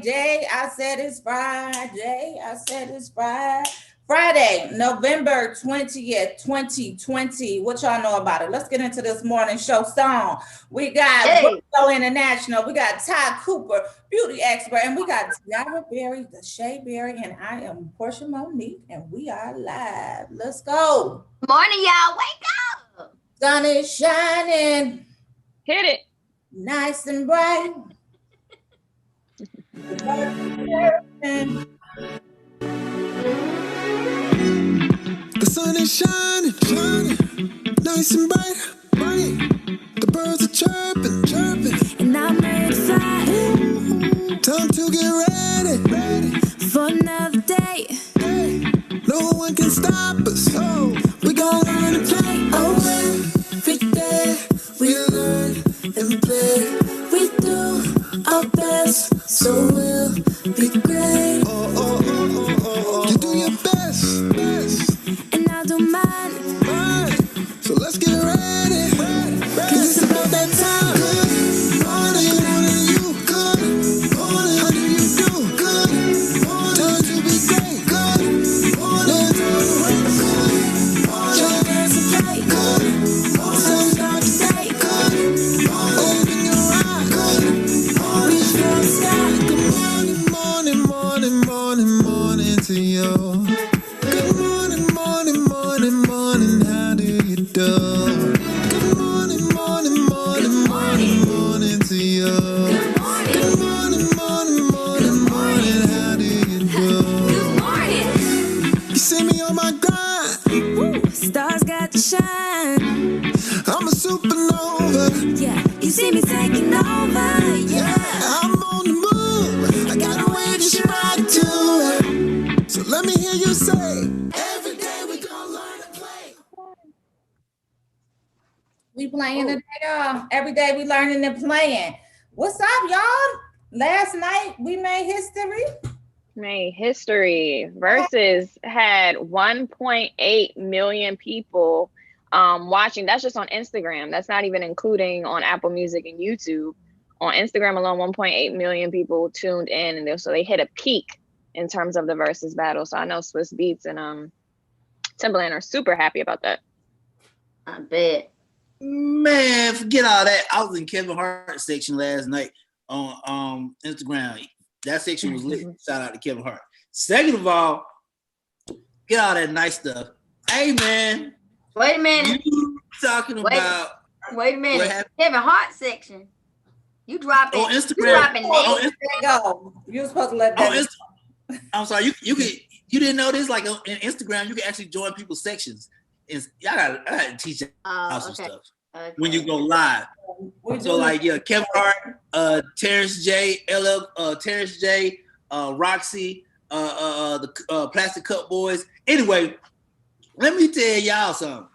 Friday. I said it's Friday. I said it's Friday. Friday, November 20th, 2020. What y'all know about it? Let's get into this morning show song. We got Hey, Brooklyn International. We got Ty Cooper, beauty expert. And we got Tiara Berry, the Shea Berry. And I am Portia Monique. And we are live. Let's go. morning, y'all. Wake up. Sun is shining, Hit it. nice and bright. The sun is shining, shining, nice and bright, bright. The birds are chirping, chirping, and I'm excited. Time to get ready, ready for another day. No one can stop us. Oh, we gon' learn to play. Oh, every day we learn and play. We do our best, so we'll be great. Oh, oh, oh, oh, oh, oh. You do your best, best. And I do mine, mine. So let's get ready, cause it's about that time. Good morning, morning, you good morning. How do you do? Good morning. Time to be great. Good morning. Good morning. Try dance and play. Good morning. Sun start today. Good morning. Open your eyes. Good morning. Reach for the sky. Good morning, morning, morning, morning, morning to you. Good morning, morning, morning, morning. How do you do? Good morning, morning, morning, morning, morning to you. Good morning, morning, morning, morning. How do you do? Good morning. You see me on my grind. Woo. Stars got to shine. I'm a supernova. Yeah, you see me taking over. Yeah, I'm on the move. I got a way to stride to it. So let me hear you say, every day we gonna learn to play. We playing today, y'all. Every day we learning and playing. What's up, y'all? Last night we made history. Made history. Versus had 1.8 million people watching. That's just on Instagram. That's not even including on Apple Music and YouTube. On Instagram alone, 1.8 million people tuned in, and so they hit a peak in terms of the versus battle. So I know Swiss Beats and Timbaland are super happy about that. I bet. Man, forget all that. I was in Kevin Hart section last night on Instagram. That section was lit. Shout out to Kevin Hart. Second of all, get all that nice stuff. Hey man, Wait a minute. you talking about Wait a what minute. happened Kevin Hart section. You dropping. on You Instagram? dropping On names. Let that go. You were supposed to let On that I'm sorry, you didn't know this? Like on Instagram, you can actually join people's sections. I gotta teach you some Okay. stuff Okay. when you go live. go. So like Kevin Hart, Terrence J, Terrence J, Roxy, the Plastic Cup Boys. Anyway, let me tell y'all something.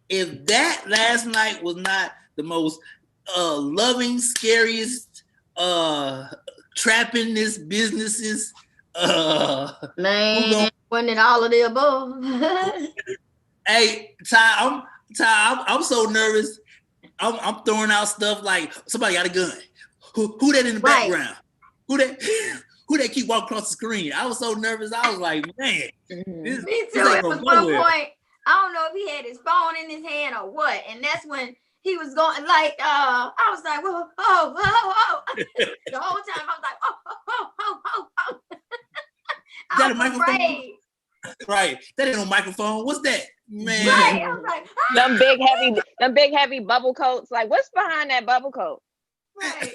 If that last night was not the most loving, scariest, trappingest businesses, Man, wasn't it all of the above? hey, Ty, I'm so nervous. I'm throwing out stuff like somebody got a gun. Who that in the Right. background? Who that keep walking across the screen? I was so nervous. I was like, man, this Me this too. ain't At gonna one go nowhere. point, I don't know if he had his phone in his hand or what, and that's when he was going like, I was like, whoa, oh, oh, oh. The whole time I was like, oh, oh, oh, oh, oh, oh. Is that I a was microphone? afraid. Right. That ain't no microphone. What's that? Man. Right. I was like, Them big heavy bubble coats. Like, what's behind that bubble coat? right.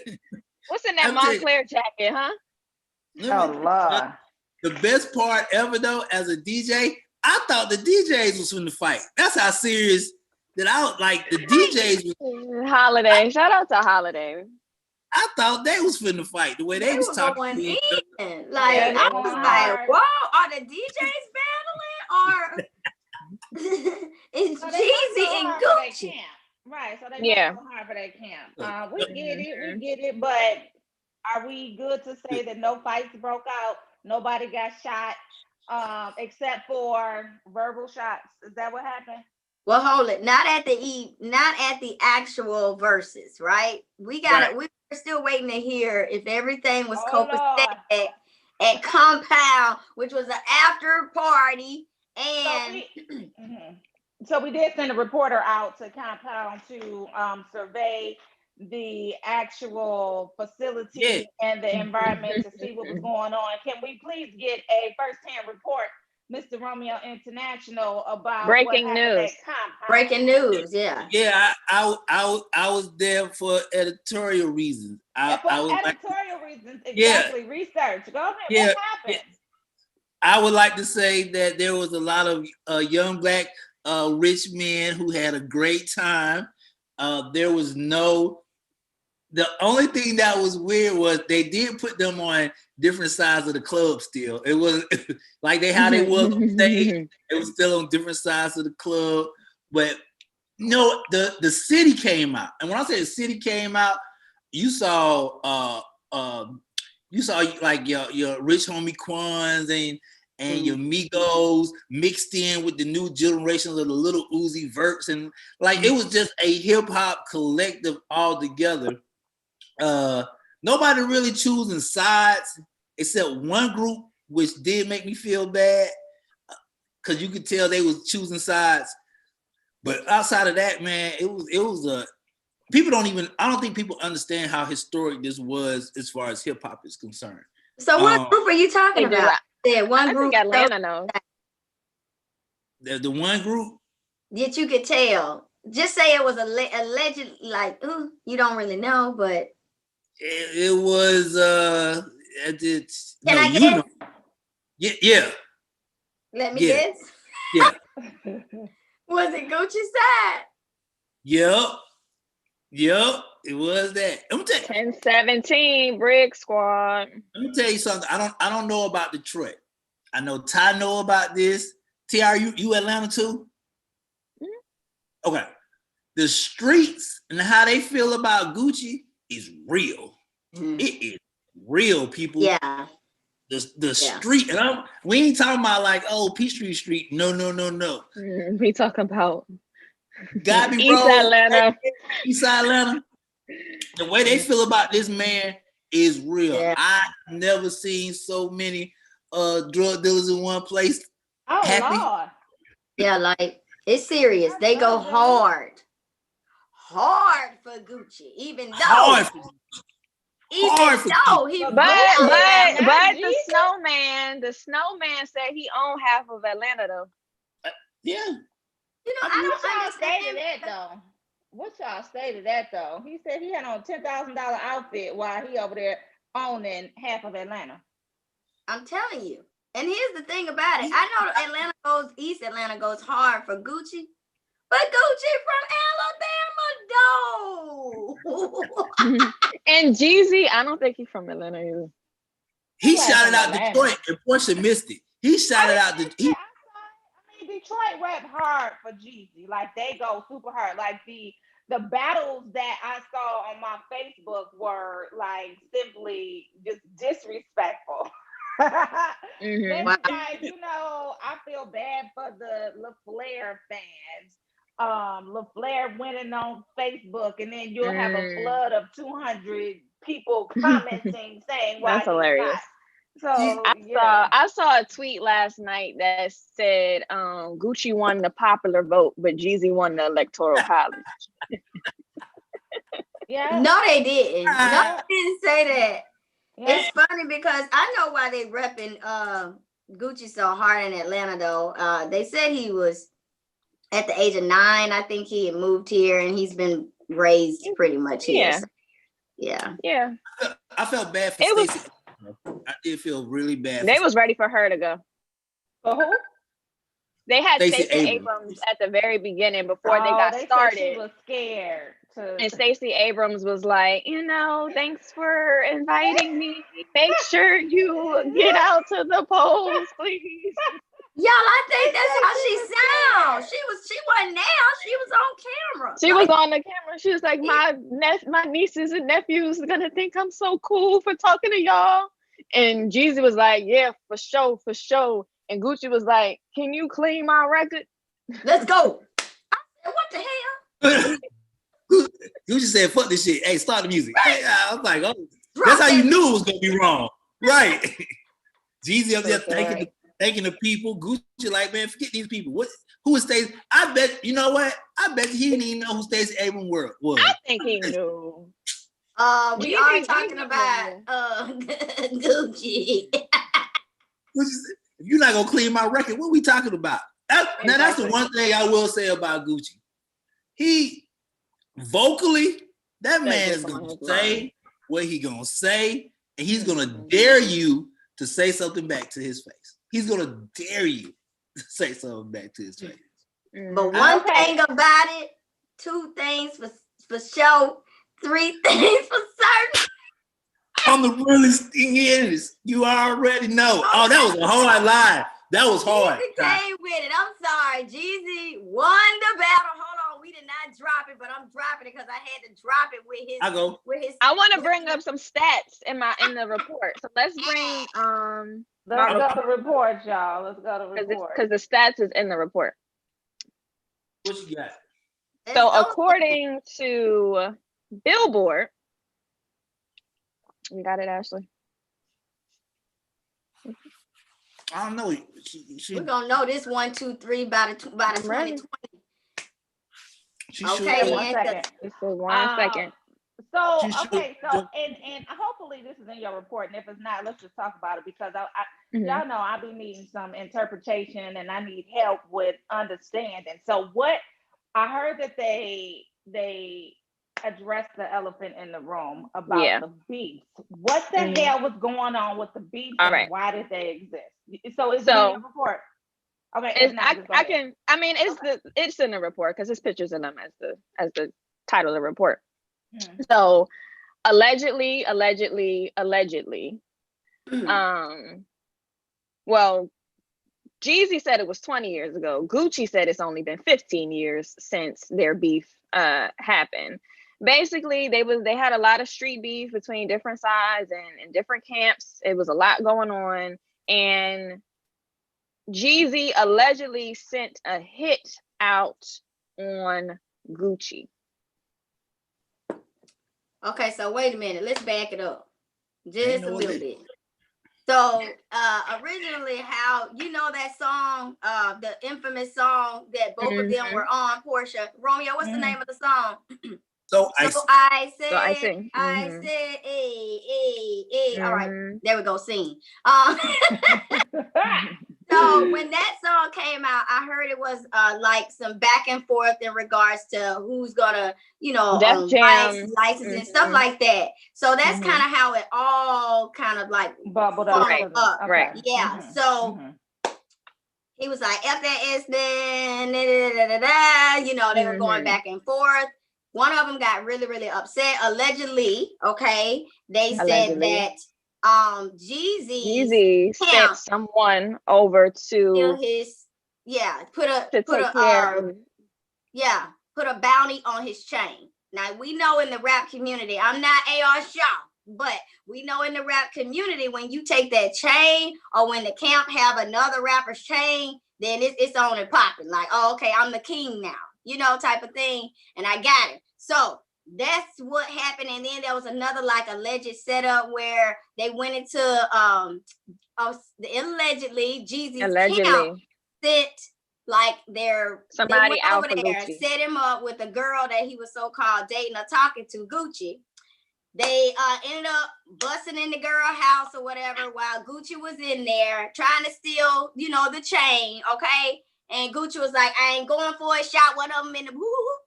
What's in that I'm telling you, Montclair jacket, huh? Lord. The best part ever though, as a DJ, I thought the DJs was from the fight. That's how serious that I was like the DJs was, Holiday. Shout out to Holiday. I thought they was finna fight the way they was were talking going to each other. in. Like, Yeah, I they was were. like, whoa, are the DJs battling or it's So they work Jeezy so and hard for their Gucci? camp. Right. So they Yeah. work so hard for their camp. We get it, but are we good to say that no fights broke out? Nobody got shot, except for verbal shots. Is that what happened? Well, hold it. Not at the actual verses, right? We got Right. it. We we're still waiting to hear if everything was Oh, copacetic at Compound, which was an after party. And So we did send a reporter out to Compound to survey the actual facility and the environment to see what was going on. Can we please get a first-hand report, Mr. Romeo International, about Breaking what happened news. at Compound? breaking news, yeah. Yeah, I was there for editorial reasons. For I was like, editorial reasons, exactly. Research. Go ahead. Yeah, What happened? I would like to say that there was a lot of young black rich men who had a great time. There was the only thing that was weird was they did put them on different sides of the club still. It wasn't like how they was on stage. It was still on different sides of the club. But no, the city came out. And when I say the city came out, you saw like your rich homie Quans and your Migos mixed in with the new generations of the Little Uzi Verts, and like it was just a hip hop collective all together. Nobody really choosing sides except one group, which did make me feel bad because you could tell they was choosing sides. But outside of that, man, it was a people don't even. I don't think people understand how historic this was as far as hip hop is concerned. So what group are you talking about? Yeah, one group. Atlanta knows. The one group that you could tell. Just say it was alleged, like you don't really know, but it was. Can I guess? Yeah. Let me guess. Yeah. Was it Gucci side? Yep, it was that. 1017 Brick Squad. Let me tell you something. I don't know about Detroit. I know Ty know about this. TR, you Atlanta too? Mm-hmm. Okay. The streets and how they feel about Gucci is real. Mm-hmm. It is real, people. Yeah. The street, and we ain't talking about like Peachtree Street. No. We talking about Gabby East Road, Atlanta. East Atlanta. The way they feel about this man is real. Yeah. I never seen so many drug dealers in one place. Oh, happy. Lord. Yeah, like it's serious. They go hard for Gucci, even though. But the snowman said he owned half of Atlanta though. Yeah. You know, I don't understand that though. What y'all stated that though? He said he had on $10,000 outfit while he over there owning half of Atlanta. I'm telling you. And here's the thing about it. I know East Atlanta goes hard for Gucci, but Gucci from Alabama, though. And Jeezy, I don't think he's from Atlanta either. He shouted out Detroit and Portia missed it. He shouted out Detroit rap hard for Jeezy. Like they go super hard. Like the battles that I saw on my Facebook were like simply just disrespectful. Mm-hmm. Wow. Like, you know, I feel bad for the LaFlair fans. LaFlair winning on Facebook, and then you'll have a flood of 200 people commenting saying why that's hilarious. So I saw a tweet last night that said Gucci won the popular vote, but Jeezy won the electoral college. Yeah. No, they didn't. No, they didn't say that. Yeah. It's funny because I know why they repping Gucci so hard in Atlanta though. They said he was at the age of 9. I think he had moved here and he's been raised pretty much here. Yeah. So, yeah. Yeah. I felt bad for Stacey. I did feel really bad. They was ready for her to go. For who? They had Stacey Abrams at the very beginning before they got started. She was scared. And Stacey Abrams was like, you know, thanks for inviting me. Make sure you get out to the polls, please. Y'all, I think that's how she sounds. She wasn't there. She was on camera. She was on the camera. She was like, my nieces and nephews are gonna think I'm so cool for talking to y'all. And Jeezy was like, yeah, for sure. And Gucci was like, can you clean my record? Let's go. I said, what the hell? Gucci said, "Fuck this shit. Hey, start the music." Hey, I was like, "Oh, that's how you knew it was gonna be wrong." Right. Jeezy up there thanking the people. Gucci like, man, forget these people. Who is Stacey? I bet, you know what? I bet he didn't even know who Stacey Abrams was. I think he knew. We are talking about Gucci. If you're not gonna clean my record, what are we talking about? Now that's the one thing I will say about Gucci. He vocally, that man is gonna say what he gonna say, and he's gonna dare you to say something back to his face. He's gonna dare you to say something back to his face. But one thing about it, two things for sure, three things for certain. On the realest thing is, you already know. Oh, that was a hard line. That was hard. Jeezy came with it. I'm sorry. Jeezy won the battle. Hold on. We did not drop it, but I'm dropping it because I had to drop it with his. I want to bring up some stats in the report. So let's bring Let's go to report, y'all. Let's go to report. Because the stats is in the report. What you got? So according to Billboard, you got it, Ashley? I don't know. We're gonna know this 1, 2, 3 by the 2020. Okay, one second. It's for 1 second. So and hopefully this is in your report, and if it's not, let's just talk about it because y'all know I be needing some interpretation and I need help with understanding. So what I heard that they addressed the elephant in the room about the beefs. What the hell was going on with the beefs? All right. Why did they exist? So it's in your report. Okay, it's in the report because there's pictures in them as the title of the report. So allegedly, well, Jeezy said it was 20 years ago. Gucci said it's only been 15 years since their beef happened. Basically, they had a lot of street beef between different sides and different camps. It was a lot going on, and Jeezy allegedly sent a hit out on Gucci. Okay, so wait a minute. Let's back it up just a little bit. So originally, how you know that song, the infamous song that both of them were on, Portia. Romeo, what's the name of the song? So I said, hey. All right, there we go, sing. So when that song came out, I heard it was like some back and forth in regards to who's gonna, license and stuff like that. So that's kind of how it all kind of like bubbled up. Right. Yeah. So he was like, F that S then, they were going back and forth. One of them got really, really upset. Allegedly, okay, they said that Jeezy sent someone over to his put a bounty on his chain. Now we know in the rap community, I'm not AR Shaw, but we know in the rap community when you take that chain or when the camp have another rapper's chain, then it's on and popping. Like, oh, okay, I'm the king now, type of thing, and I got it. So that's what happened. And then there was another like alleged setup where they went into allegedly Jeezy's camp sent like somebody out over there, set him up with a girl that he was so-called dating or talking to, Gucci. They ended up busting in the girl house or whatever while Gucci was in there trying to steal, the chain, okay? And Gucci was like, I ain't going for it, shot one of them in the woo.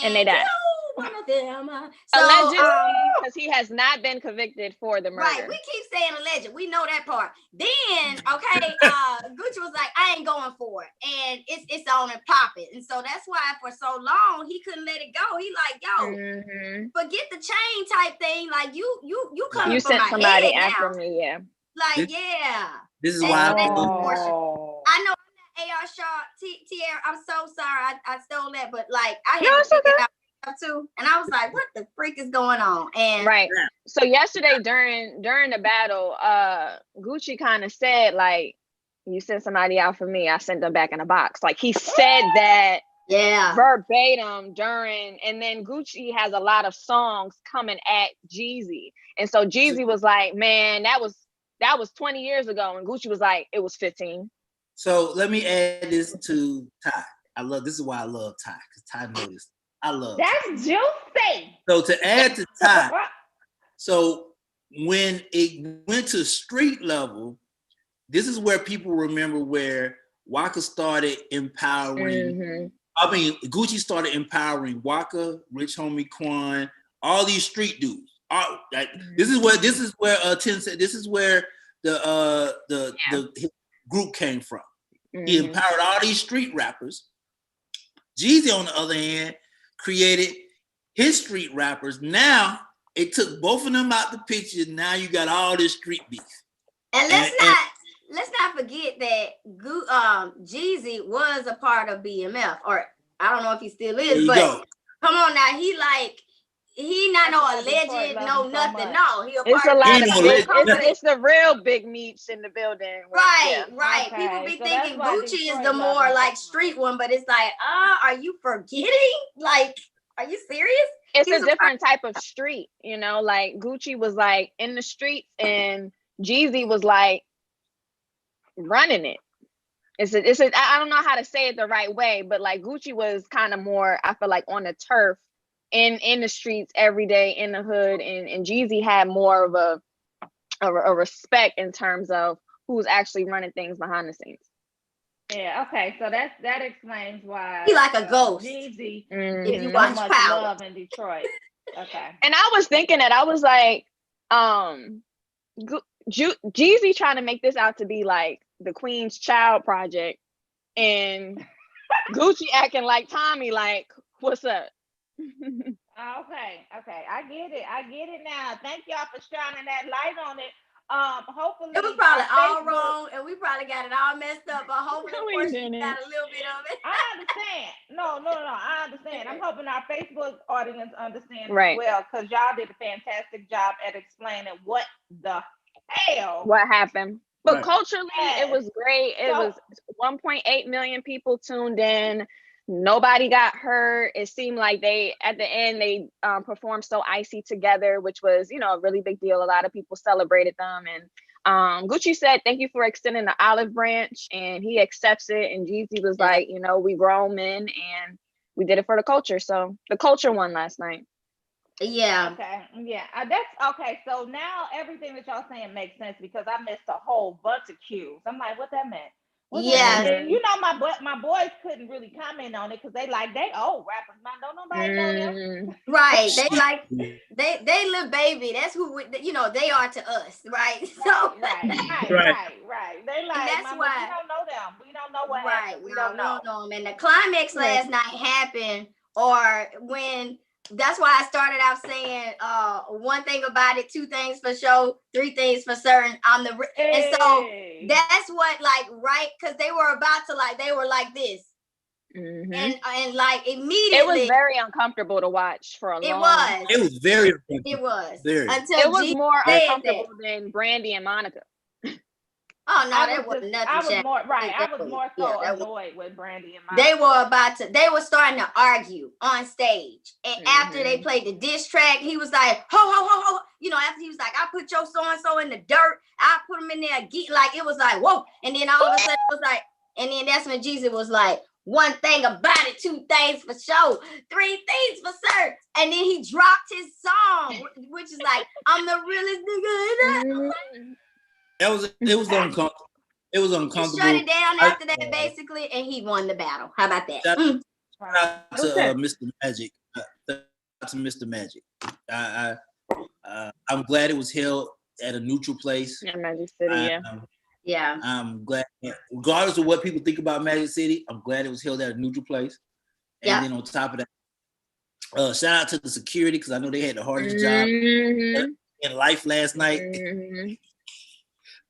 And they died. One of them. Allegedly, because he has not been convicted for the murder. Right, we keep saying alleged. We know that part. Then, okay, Gucci was like, I ain't going for it. And it's on and popping. And so that's why for so long, he couldn't let it go. He like, yo, forget the chain type thing. Like, you coming for my head. You sent somebody after me, yeah. Like, This is why I know I'm not AR Shaw, TR. I'm so sorry. I stole that, but like I had to figure it out too. And I was like, what the freak is going on? And right. So yesterday during the battle, Gucci kind of said, like, you sent somebody out for me, I sent them back in a box. Like he said that Yeah. verbatim during, and then Gucci has a lot of songs coming at Jeezy. And so Jeezy was like, man, that was 20 years ago. And Gucci was like, it was 15. So let me add this to Ty. This is why I love Ty, because Ty noticed. I love Ty. That's juicy. So to add to Ty, so when it went to street level, this is where people remember where Waka started empowering. I mean, Gucci started empowering Waka, Rich Homie Quan, all these street dudes. This is where Tin said. This is where the group came from. He empowered all these street rappers. Jeezy, on the other hand, created his street rappers. Now it took both of them out the picture. Now you got all this street beef. And let's not forget that Jeezy was a part of BMF, or I don't know if he still is, but come on now, he not no alleged, no nothing. No, he a part it's a of lot BMF. it's the real big meats in the building. Right. Okay, People be so thinking that's why Gucci is Detroit the love more him. like street one, but it's like, are you forgetting? Like, are you serious? It's He's a different type of street, you know, like Gucci was like in the streets and Jeezy was like running it. I don't know how to say it the right way, but like Gucci was kind of more, I feel like, on the turf in the streets every day in the hood, and Jeezy had more of a respect in terms of who's actually running things behind the scenes. Yeah, okay, so that explains why he like a ghost. Jeezy If you so watch much Power. love in Detroit. Okay. And I was thinking that, I was like, Jeezy trying to make this out to be like the Queen's Child Project, and Gucci acting like Tommy, like, what's up? Okay, I get it now. Thank y'all for shining that light on it. Hopefully It was probably all Facebook, wrong, and we probably got it all messed up, but hopefully No, we Portia didn't. got a little bit of it. I understand. No, I understand. I'm hoping our Facebook audience understands Right. as well, because y'all did a fantastic job at explaining what the hell. What happened. But Right. culturally, it was great. It was 1.8 million people tuned in. Nobody got hurt. It seemed like at the end, they performed So Icy together, which was, a really big deal. A lot of people celebrated them. And Gucci said, thank you for extending the olive branch. And he accepts it. And Jeezy was like, we grown men and we did it for the culture. So the culture won last night. Yeah. Okay. Yeah. That's okay. So now everything that y'all saying makes sense, because I missed a whole bunch of cues. I'm like, what that meant? And my boys couldn't really comment on it because they old rappers, man. Don't nobody know them. Right. They little baby. That's who they are to us, right? So right. They like, that's mama, why we don't know them. We don't know what right. happened. We No, don't know. them. And the climax last night happened, or when. That's why I started out saying one thing about it, two things for sure, three things for certain. And so that's what, like, right, because they were about to, like, they were like this. And like immediately it was very uncomfortable to watch for a long time. It was very uncomfortable. It was very. until it was G more said uncomfortable that. than Brandy and Monica. Oh no, that wasn't nothing. I was more right. I was more so annoyed with Brandy and Monica. They were starting to argue on stage. And after they played the diss track, he was like, ho, ho, ho, ho. After he was like, I put your so-and-so in the dirt. I put him in there. Like, it was like, whoa. And then all of a sudden it was like, and then that's when Jesus was like, one thing about it, two things for sure, three things for certain. And then he dropped his song, which is like, I'm the realest nigga in that. It was uncomfortable. It was uncomfortable. He shut it down after that, basically, and he won the battle. How about that? Shout out to Mr. Magic. To Mr. Magic. I'm glad it was held at a neutral place. Yeah, Magic City, yeah. I'm glad, regardless of what people think about Magic City, I'm glad it was held at a neutral place. And then on top of that, shout out to the security, because I know they had the hardest job in life last night.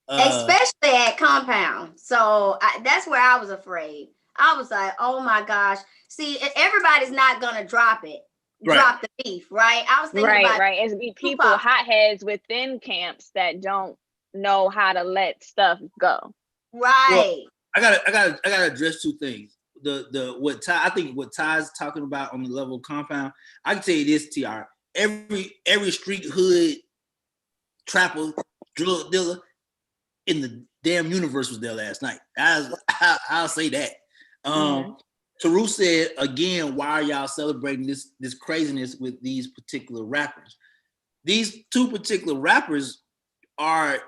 Especially at Compound. So that's where I was afraid. I was like, oh my gosh. See, everybody's not going to drop it. Right. Drop the beef, right? I was thinking about It's be people hotheads within camps that don't know how to let stuff go. Right. Well, I gotta address two things. what Ty, I think what Ty's talking about on the level of compound. I can tell you this, TR. Every street hood trapper, drug dealer in the damn universe was there last night. I'll say that. Taru said again, why are y'all celebrating this craziness with these particular rappers? These two particular rappers are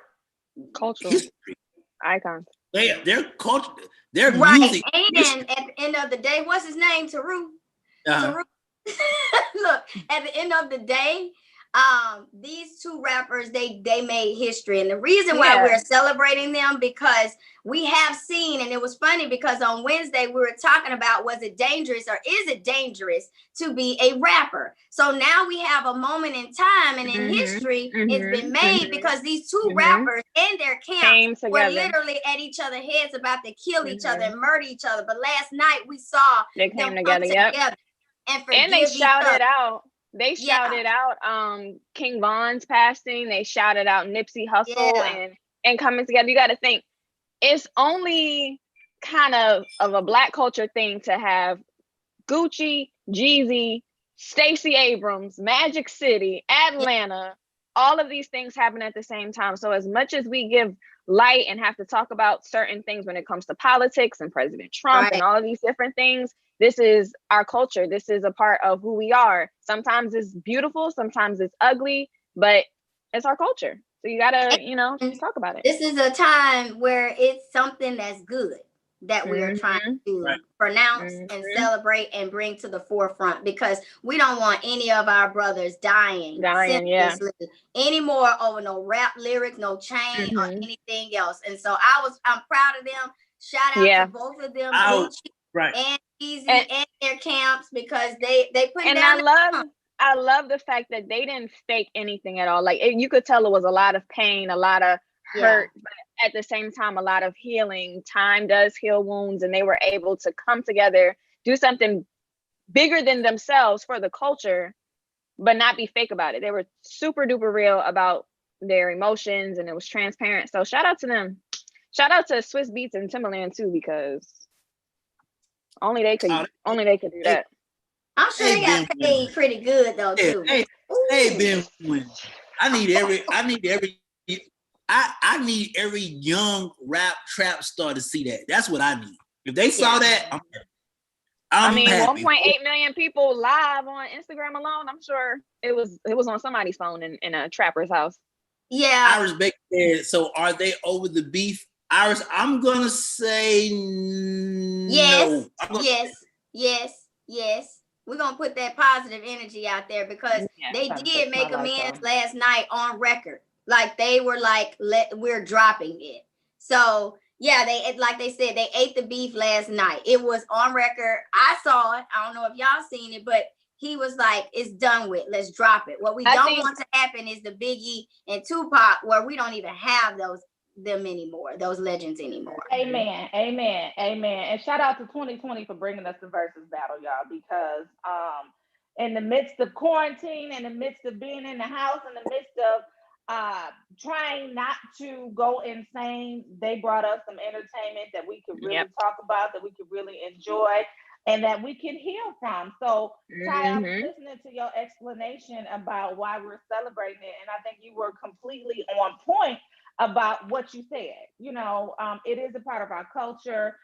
cultural history icons. Their culture, their right. music. And at the end of the day, what's his name? Taru. Taru. Look, at the end of the day, these two rappers, they made history. And the reason why we're celebrating them, because we have seen, and it was funny because on Wednesday we were talking about, was it dangerous or is it dangerous to be a rapper? So now we have a moment in time and in history it's been made because these two rappers in their camps were literally at each other's heads about to kill each other and murder each other. But last night we saw they came them together, and they shouted out. They shouted out King Von's passing. They shouted out Nipsey Hussle and coming together. You got to think it's only kind of a black culture thing to have Gucci, Jeezy, Stacey Abrams, Magic City, Atlanta, all of these things happen at the same time. So as much as we give light and have to talk about certain things when it comes to politics and President Trump and all of these different things, this is our culture. This is a part of who we are. Sometimes it's beautiful, sometimes it's ugly, but it's our culture. So you gotta, talk about it. This is a time where it's something that's good that we are trying to pronounce and celebrate and bring to the forefront, because we don't want any of our brothers dying anymore over no rap lyric, no chain or anything else. And so I'm proud of them. Shout out to both of them, Gucci and Easy and their camps, because they put and down. I love the fact that they didn't fake anything at all. Like you could tell it was a lot of pain, a lot of hurt, but at the same time, a lot of healing. Time does heal wounds, and they were able to come together, do something bigger than themselves for the culture, but not be fake about it. They were super duper real about their emotions, and it was transparent. So shout out to them. Shout out to Swiss Beats and Timbaland too, because only they could do that. I'm sure they got paid pretty good though too. Hey, Ben, I need every young rap trap star to see that. That's what I need. If they saw that, I'm happy. 1.8 million people live on Instagram alone. I'm sure it was on somebody's phone in a trapper's house. Yeah. Iris Baker said, so are they over the beef? Iris, I'm gonna say yes. No. Yes. We're gonna put that positive energy out there, because they did make amends last night on record. Like they were like, we're dropping it. So they said, they ate the beef last night. It was on record. I saw it. I don't know if y'all seen it, but he was like, it's done with. Let's drop it. What we don't want to happen is the Biggie and Tupac, where we don't even have them anymore, those legends anymore. Amen. And shout out to 2020 for bringing us the versus battle, y'all, because in the midst of quarantine, in the midst of being in the house, in the midst of trying not to go insane, they brought us some entertainment that we could really talk about, that we could really enjoy, and that we can heal from. So Ty, I was listening to your explanation about why we're celebrating it, and I think you were completely on point about what you said. It is a part of our culture.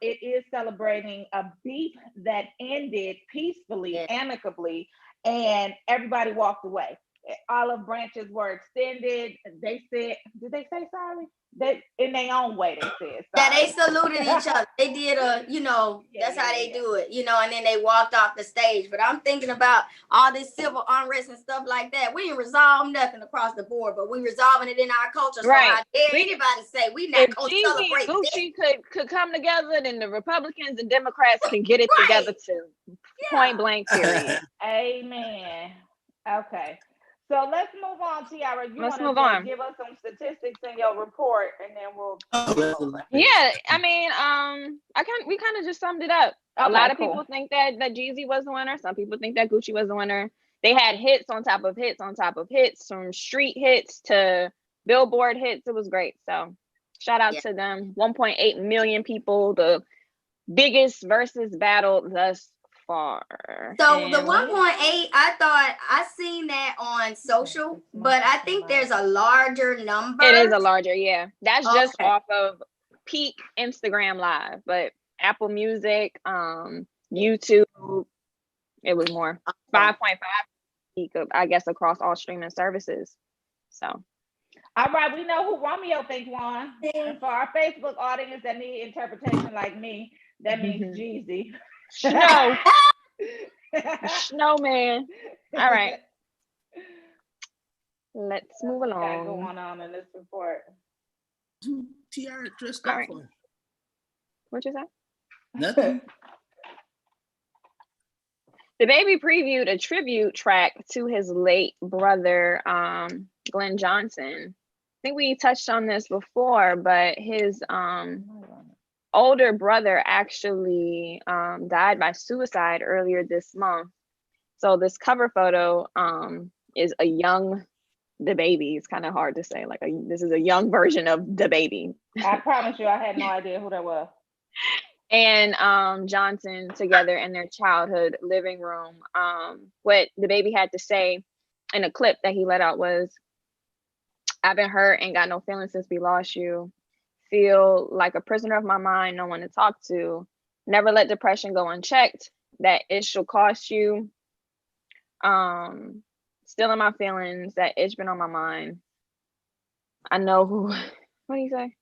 It is celebrating a beef that ended peacefully, amicably, and everybody walked away. Olive branches were extended. They said, did they say sorry? They, in their own way, they said sorry. Yeah, they saluted each other. They did that's how they do it, and then they walked off the stage. But I'm thinking about all this civil unrest and stuff like that. We didn't resolve nothing across the board, but we resolving it in our culture. So how dare anybody say we not going to celebrate Gucci could come together, then the Republicans and Democrats can get it together too. Point blank, period. Amen. Okay. So let's move on, Tiara. You want to give us some statistics in your report, and then we'll. Yeah, I mean, we kind of just summed it up. Okay, a lot of people think that Jeezy was the winner. Some people think that Gucci was the winner. They had hits on top of hits on top of hits, from street hits to Billboard hits. It was great. So shout out to them. 1.8 million people. The biggest versus battle thus far. So the 1.8, I thought I seen that on social, but I think there's a larger number. It is a larger, yeah. That's just Okay. off of peak Instagram Live, but Apple Music, YouTube, it was more 5.5 peak of, I guess, across all streaming services. So. All right, we know who Romeo thinks won. And for our Facebook audience that need interpretation like me, that means Jeezy. Snow. Snowman. All right. Let's move along. What's going on in this report? Tiara dressed up for. What you say? Nothing. The baby previewed a tribute track to his late brother, Glenn Johnson. I think we touched on this before, but his older brother actually died by suicide earlier this month. So this cover photo is a young DaBaby. It's kind of hard to say, like this is a young version of DaBaby. I promise you, I had no idea who that was. And Johnson together in their childhood living room. What DaBaby had to say in a clip that he let out was, "I've been hurt and got no feelings since we lost you. Feel like a prisoner of my mind, no one to talk to. Never let depression go unchecked. That it shall cost you. Still in my feelings, that itch been on my mind. I know who," what do you say?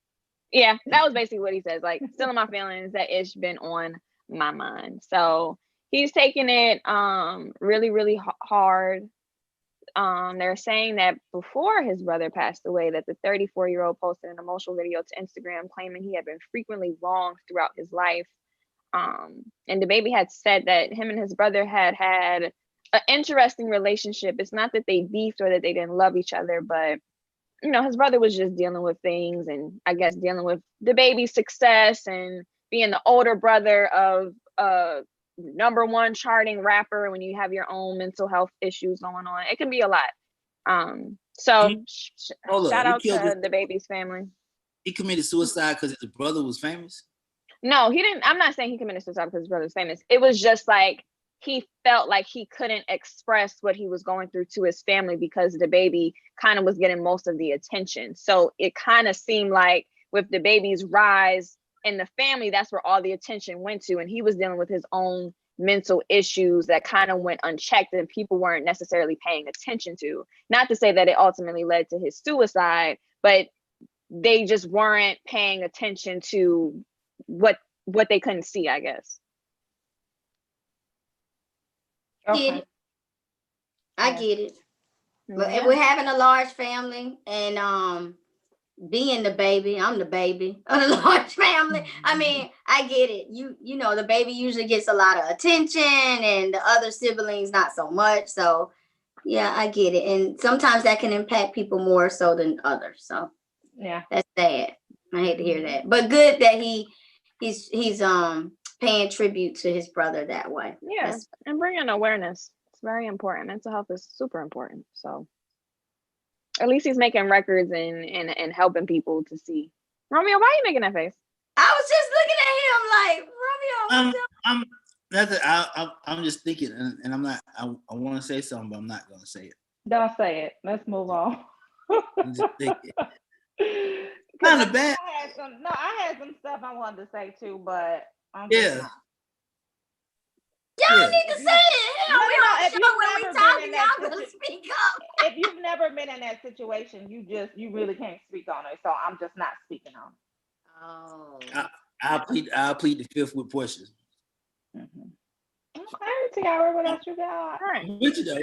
Yeah, that was basically what he says. Like, still in my feelings, that itch been on my mind. So he's taking it really, really hard. They're saying that before his brother passed away, that the 34-year-old posted an emotional video to Instagram claiming he had been frequently wronged throughout his life. And DaBaby had said that him and his brother had an interesting relationship. It's not that they beefed or that they didn't love each other, but his brother was just dealing with things, and I guess dealing with DaBaby's success and being the older brother of #1 charting rapper. When you have your own mental health issues going on, it can be a lot. So shout out to DaBaby's family. He committed suicide because his brother was famous? No, he didn't. I'm not saying he committed suicide because his brother was famous. It was just like he felt like he couldn't express what he was going through to his family because DaBaby kind of was getting most of the attention. So it kind of seemed like with DaBaby's rise in the family, that's where all the attention went to. And he was dealing with his own mental issues that kind of went unchecked and people weren't necessarily paying attention to. Not to say that it ultimately led to his suicide, but they just weren't paying attention to what they couldn't see, I guess. Okay. I get it. But if we're having a large family and being the baby, I'm the baby of the large family. I mean, I get it. You know, the baby usually gets a lot of attention and the other siblings not so much. So yeah, I get it. And sometimes that can impact people more so than others. So yeah, that's sad. I hate to hear that. But good that he's paying tribute to his brother that way. Yeah, and bringing awareness. It's very important. Mental health is super important. So at least he's making records and helping people to see. Romeo, why are you making that face? I was just looking at him like, Romeo. I'm just thinking, and I'm not. I want to say something, but I'm not going to say it. Don't say it. Let's move on. I'm just thinking. Kind of bad. I had some stuff I wanted to say too, but yeah. Y'all need to say it. Hell, if you've never been in that situation, you really can't speak on it. So I'm just not speaking on it. Oh. I'll plead the fifth with Portia. Okay, Tiara, what else you got? All right. I'm with you though.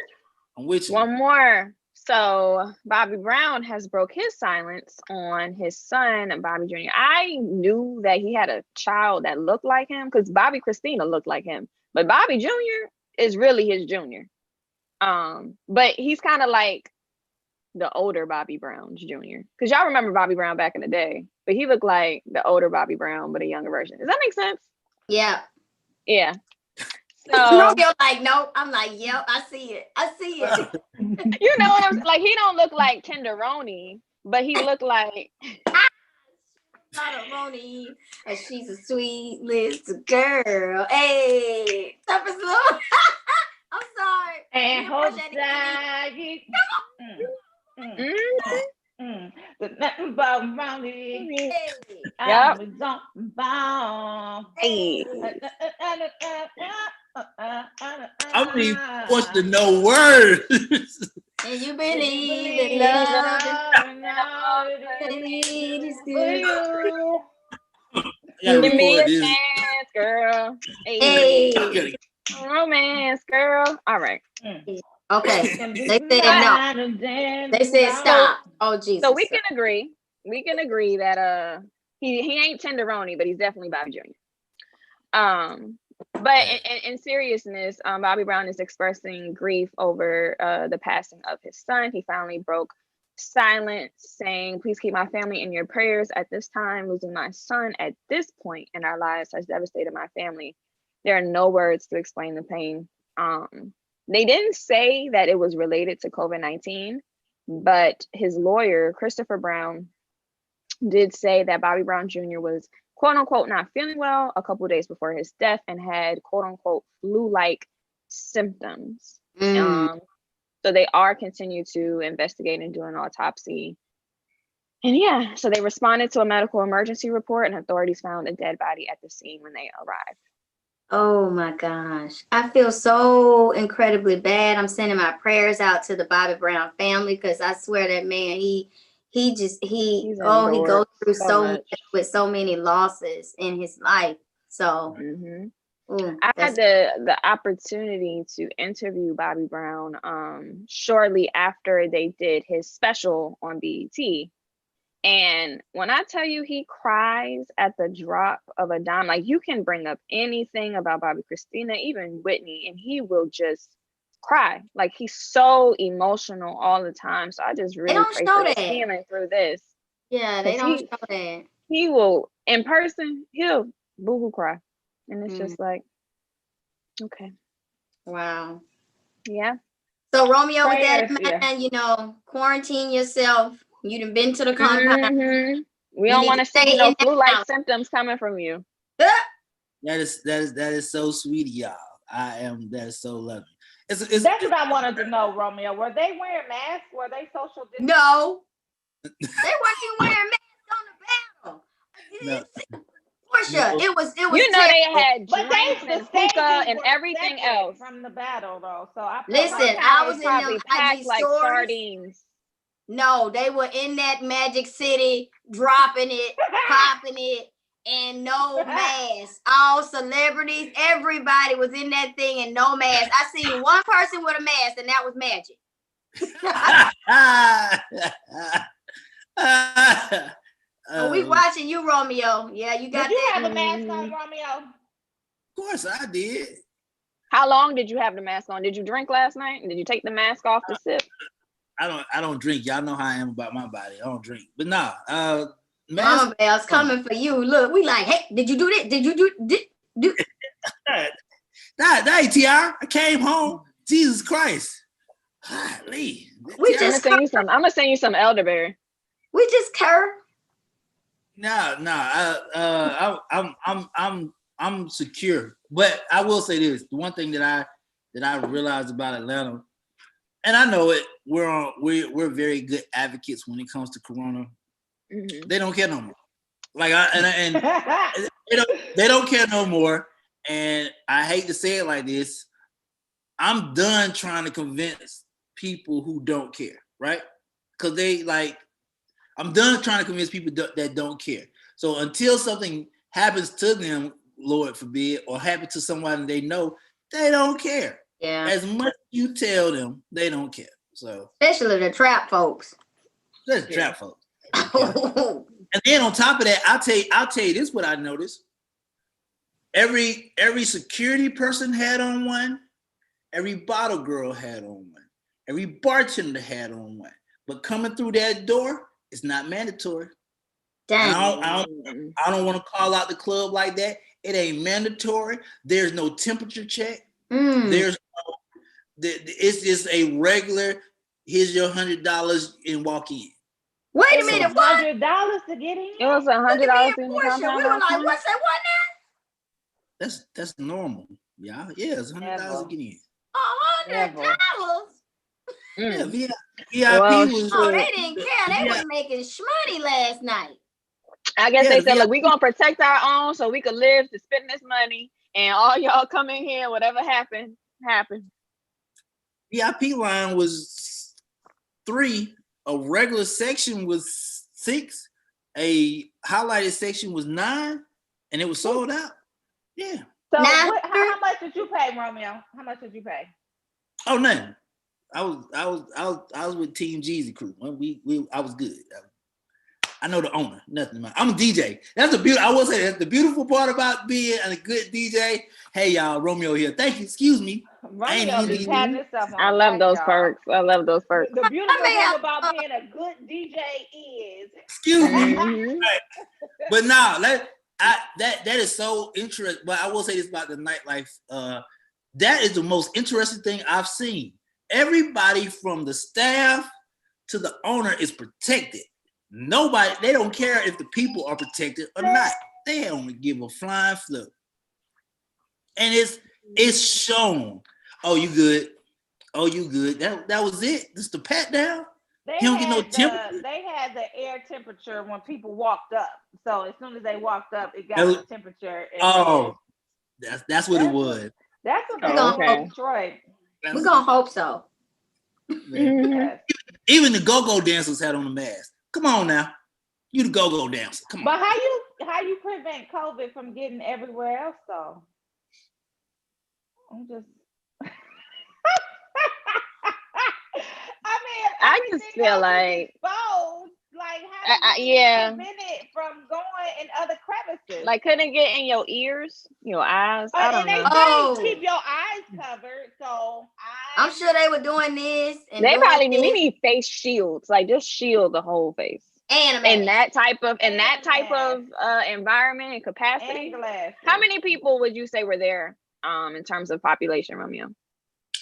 I'm with you. One more. So Bobby Brown has broke his silence on his son, Bobby Jr. I knew that he had a child that looked like him because Bobby Christina looked like him, but Bobby Jr. is really his junior. But he's kind of like the older Bobby Brown Jr. Because y'all remember Bobby Brown back in the day, but he looked like the older Bobby Brown, but a younger version. Does that make sense? Yeah. Yeah. So you're like, nope. I'm like, yep, I see it. You know what I'm like? He don't look like Tenderoni, but he looked like Roni, she's a sweet little girl. Hey, stop it slow. I'm sorry. And We hope appreciate it. that there's nothing but Roni. Hey, Yep. I'm gonna bomb. Hey. I mean, what's the no word? and you believe in Believe love. in love, Believe it's for good. you. I gotta Give me a record this. chance, girl. Hey. Hey. Romance, girl. All right. Okay. They said no. They said stop. Oh Jesus. So we can agree. We can agree that he ain't tenderoni, but he's definitely Bobby Jr. But in seriousness, Bobby Brown is expressing grief over the passing of his son. He finally broke silence, saying, "Please keep my family in your prayers at this time. Losing my son at this point in our lives has devastated my family. There are no words to explain the pain." They didn't say that it was related to COVID-19, but his lawyer, Christopher Brown, did say that Bobby Brown Jr. was quote unquote not feeling well a couple of days before his death and had quote unquote flu-like symptoms. So they are continuing to investigate and do an autopsy. And yeah, so they responded to a medical emergency report and authorities found a dead body at the scene when they arrived. Oh my gosh. I feel so incredibly bad. I'm sending my prayers out to the Bobby Brown family because I swear that man, he goes through so much with so many losses in his life. So I had the opportunity to interview Bobby Brown shortly after they did his special on BET. And when I tell you he cries at the drop of a dime, like you can bring up anything about Bobby Christina, even Whitney, and he will just cry. Like he's so emotional all the time. So I just really pray for his healing through this. Yeah, they don't show that. He will, in person, he'll boo-hoo cry. And it's just like, okay. Wow. Yeah. So Romeo, with that in mind, you know, quarantine yourself. You done been to the compound. We don't want to see no flu-like symptoms coming from you. That is so sweet, y'all. That is so lovely. That's what I wanted to know, Romeo. Were they wearing masks? Were they social distancing? No. They weren't even wearing masks on the battle. No. Portia, No. it was You know terrible. they had drinks and hookah and everything else from the battle, though. So I was in them packed IG like stories. sardines. No, they were in that Magic City, dropping it, popping it, and no mask. All celebrities, everybody was in that thing and no mask. I seen one person with a mask, and that was Magic. We watching you, Romeo. Yeah, you got Did you that. have a mask on, Romeo? Of course I did. How long did you have the mask on? Did you drink last night? Did you take the mask off to sip? I don't drink. Y'all know how I am about my body. I don't drink. But nah, Mama Bell's coming for you. Look, we like, hey, did you do that? Did you do Nah, TR. I came home. Jesus Christ. Lee. We I'm gonna send you some elderberry. We just cur. I'm secure. But I will say this: the one thing that I realized about Atlanta, and I know it, we're very good advocates when it comes to Corona. Mm-hmm. They don't care no more. Like they don't care no more. And I hate to say it like this, I'm done trying to convince people who don't care, right? Because I'm done trying to convince people that don't care. So until something happens to them, Lord forbid, or happen to someone they know, they don't care. Yeah. As much as you tell them, they don't care. So especially the trap folks. Especially trap folks. And then on top of that, I'll tell you this: what I noticed. Every security person had on one. Every bottle girl had on one. Every bartender had on one. But coming through that door, it's not mandatory. Dang. I don't want to call out the club like that. It ain't mandatory. There's no temperature check. It's just a regular, here's your $100 and walk in. Wait a It was minute, what? $100 to get in. It was Look at me $100 and in the Portia. compound We were last like, night. what's that? What now? That's normal. Yeah, it's $100 to get in. $100. Yeah, Mm. VIP Well, was. Oh, shoot. they didn't care. They was making shmoney last night. I guess Yeah, they the said, look, VIP we're gonna protect our own so we could live to spend this money, and all y'all come in here, whatever happened. VIP line was 3. A regular section was 6. A highlighted section was 9, and it was sold out. Yeah. So Now- how much did you pay, Romeo? How much did you pay? Oh, nothing. I was with Team Jeezy crew. I was good. I know the owner. Nothing. I'm a DJ. That's I will say that's the beautiful part about being a good DJ. Hey y'all, Romeo here. Thank you. Excuse me. Romeo be patting himself on I the love back, those y'all. perks. I love those perks. The beautiful may thing have- about being a good DJ is Excuse me. Mhm. Right. But now that is so interesting. But I will say this about the nightlife. That is the most interesting thing I've seen. Everybody from the staff to the owner is protected. Nobody, they don't care if the people are protected or not. They don't give a flying flip. And it's shown. Oh, you good. Oh, you good. That was it. Just the pat down. they He don't get no temperature. they had the air temperature when people walked up. So as soon as they walked up, it got That was- the temperature. And Oh, that's what it That's was. that's what they Oh, do okay. in Detroit. We're going to hope so. Man. Mhm. Yes. Even the go-go dancers had on the mask. Come on now. You the go-go dancer. Come on. But how you prevent COVID from getting everywhere else though? I'm just I just everything feel else is like- exposed. Like how do you yeah. prevent it from going in other crevices? Like, couldn't it get in your ears, your eyes? I don't and they know. Oh. say keep your eyes covered. So I'm sure they were doing this and They doing probably this. we need face shields, like just shield the whole face. And In that type of And environment and capacity. and glasses. How many people would you say were there in terms of population, Romeo?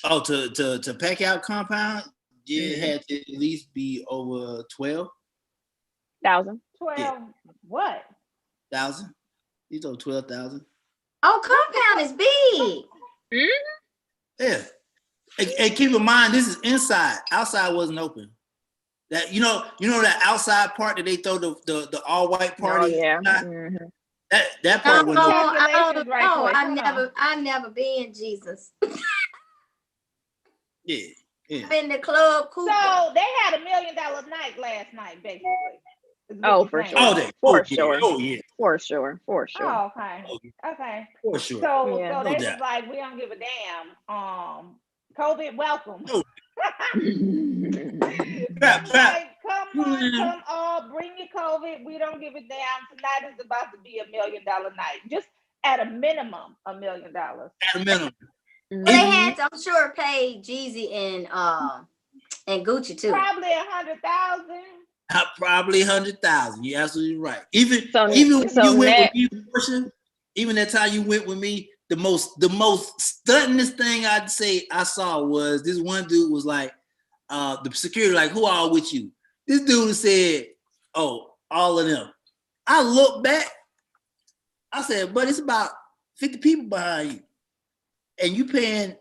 Oh, to pack out compound, it Mhm. had to at least be over 12,000. 1,000? 12 what? These are 12,000. Oh, compound is big. Yeah. And keep in mind, this is inside. Outside wasn't open. That you know that outside part that they throw the all white party. Oh yeah. Not- Mhm. that part wasn't open. I don't Calculations right know. quick. Hold on. I've never been Jesus. Yeah. Been to Club Cooper. So they had $1 million night last night, basically. is what Oh, you're for saying. sure. Oh, they For yeah. sure. Oh yeah. For sure. Oh, okay. Oh, Okay. for sure. So Yeah. so they No was doubt. like, we don't give a damn. COVID welcome. No. They Crap, was crap. like, come on, Mhm. come on, bring your COVID. We don't give a damn. Tonight is about to be $1 million night. Just at a minimum, $1 million. At a minimum. Well, they had to, I'm sure, pay Jeezy and Gucci too. Probably 100,000. Probably 100,000. You're absolutely right. Even So- when so you went net- with me, Portia, even that time you went with me, the most stuntingest thing I'd say I saw was this one dude was like, the security, like, who all with you? This dude said, oh, all of them. I looked back, I said, but it's about 50 people behind you. And you paying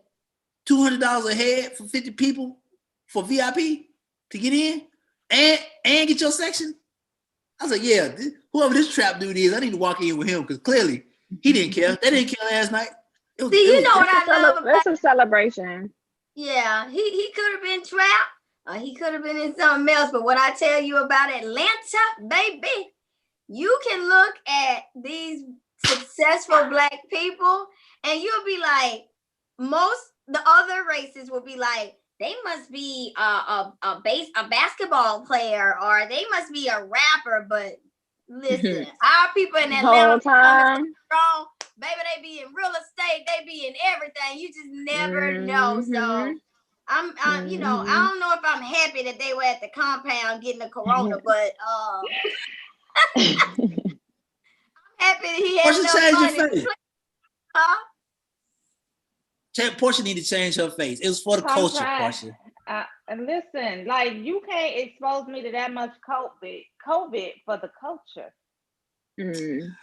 $200 a head for 50 people for VIP to get in and get your section? I was like, yeah, whoever this trap dude is, I need to walk in with him because clearly he didn't care. They didn't care last night. See, you know what I love about It's a celebration. Yeah, he could have been trapped. He could have been in something else. But what I tell you about Atlanta, baby, you can look at these successful Black people and you'll be like, the other races will be like, they must be a basketball player or they must be a rapper. But listen, our people in Atlanta Whole time. strong, baby, they be in real estate, they be in everything. You just never know. So Mhm. I'm you know, I don't know if I'm happy that they were at the compound getting the corona, but I'm happy that he had Portia, enough change money. your face. Huh? Portia need to change her face. It was for the I'm culture, trying. Portia. And listen, like you can't expose me to that much COVID for the culture. Mm.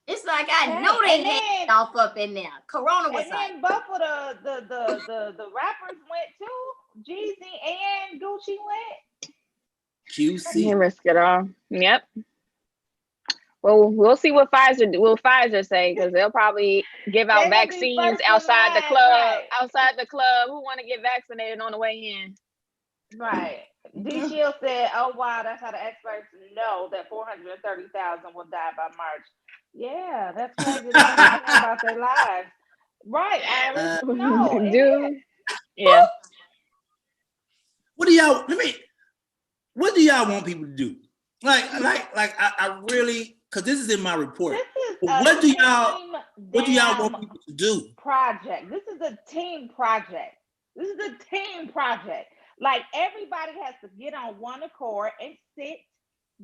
It's like I Okay, know they had off up in there. Corona was and like, then both of the rappers went too. Jeezy and Gucci went. You QC. risk it all. Yep. Well, we'll see what Pfizer say, because they'll probably give out They're gonna be vaccines first in outside the line, club. right? Outside the club, who want to get vaccinated on the way in? Right. D Shield said, "Oh wow, that's how the experts know that 430,000 will die by March." Yeah, that's crazy. They don't even care about their lives. Right, Iris? No, it is. Dude, yeah. What do y'all? What do y'all want people to do? I really, because this is in my report. This is What do y'all want damn people to do? project. This is a team project. This is a team project. Like everybody has to get on one accord and sit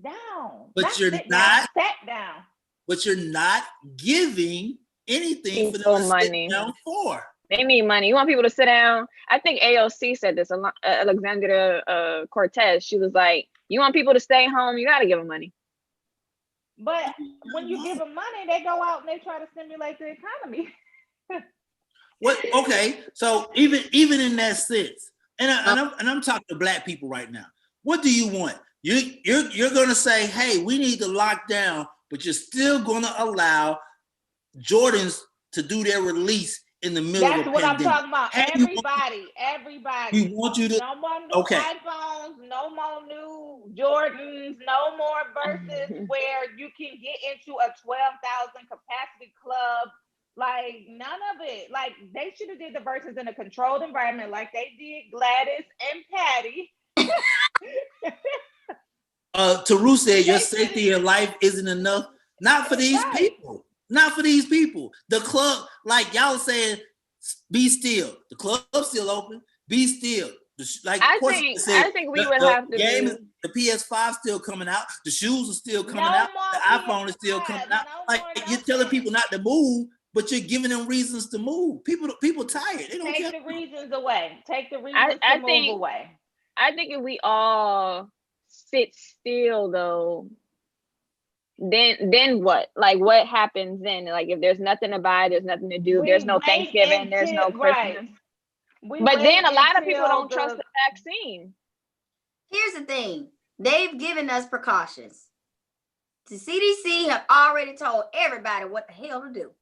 down. But Not you're sit down, not. sat down. But you're not giving anything for them People to money. sit down for. They need money. You want people to sit down. I think AOC said this. Alexandria Cortez. She was like, "You want people to stay home? You got to give them money." But when you give them money, they go out and they try to stimulate the economy. What? Okay, so even in that sense, and I'm talking to Black people right now. What do you want? You're gonna say, hey, we need to lock down, but you're still gonna allow Jordans to do their release in the middle That's of a what pandemic. I'm talking about. Everybody. We want you to. No more new iPhones, no more new Jordans, no more verses where you can get into a 12,000 capacity club. Like none of it. Like they should have did the verses in a controlled environment, like they did Gladys and Patty. Taru said your safety in life isn't enough. Not for these people. Not for these people. The club, like y'all saying, be still. The club's still open. Be still. I think we would have to game be. The PS5 still coming out. The shoes are still coming No out. more The iPhone is still PS5, coming out. no Like more you're telling nothing. people not to move, but you're giving them reasons to move. People tired. They don't Take care. the reasons away. Take the reasons to move away. I think if we all sit still though, then what? Like what happens then? Like if there's nothing to buy, there's nothing to do, there's no Thanksgiving, there's no Christmas. But then a lot of people don't trust the vaccine. Here's the thing. They've given us precautions. The CDC have already told everybody what the hell to do.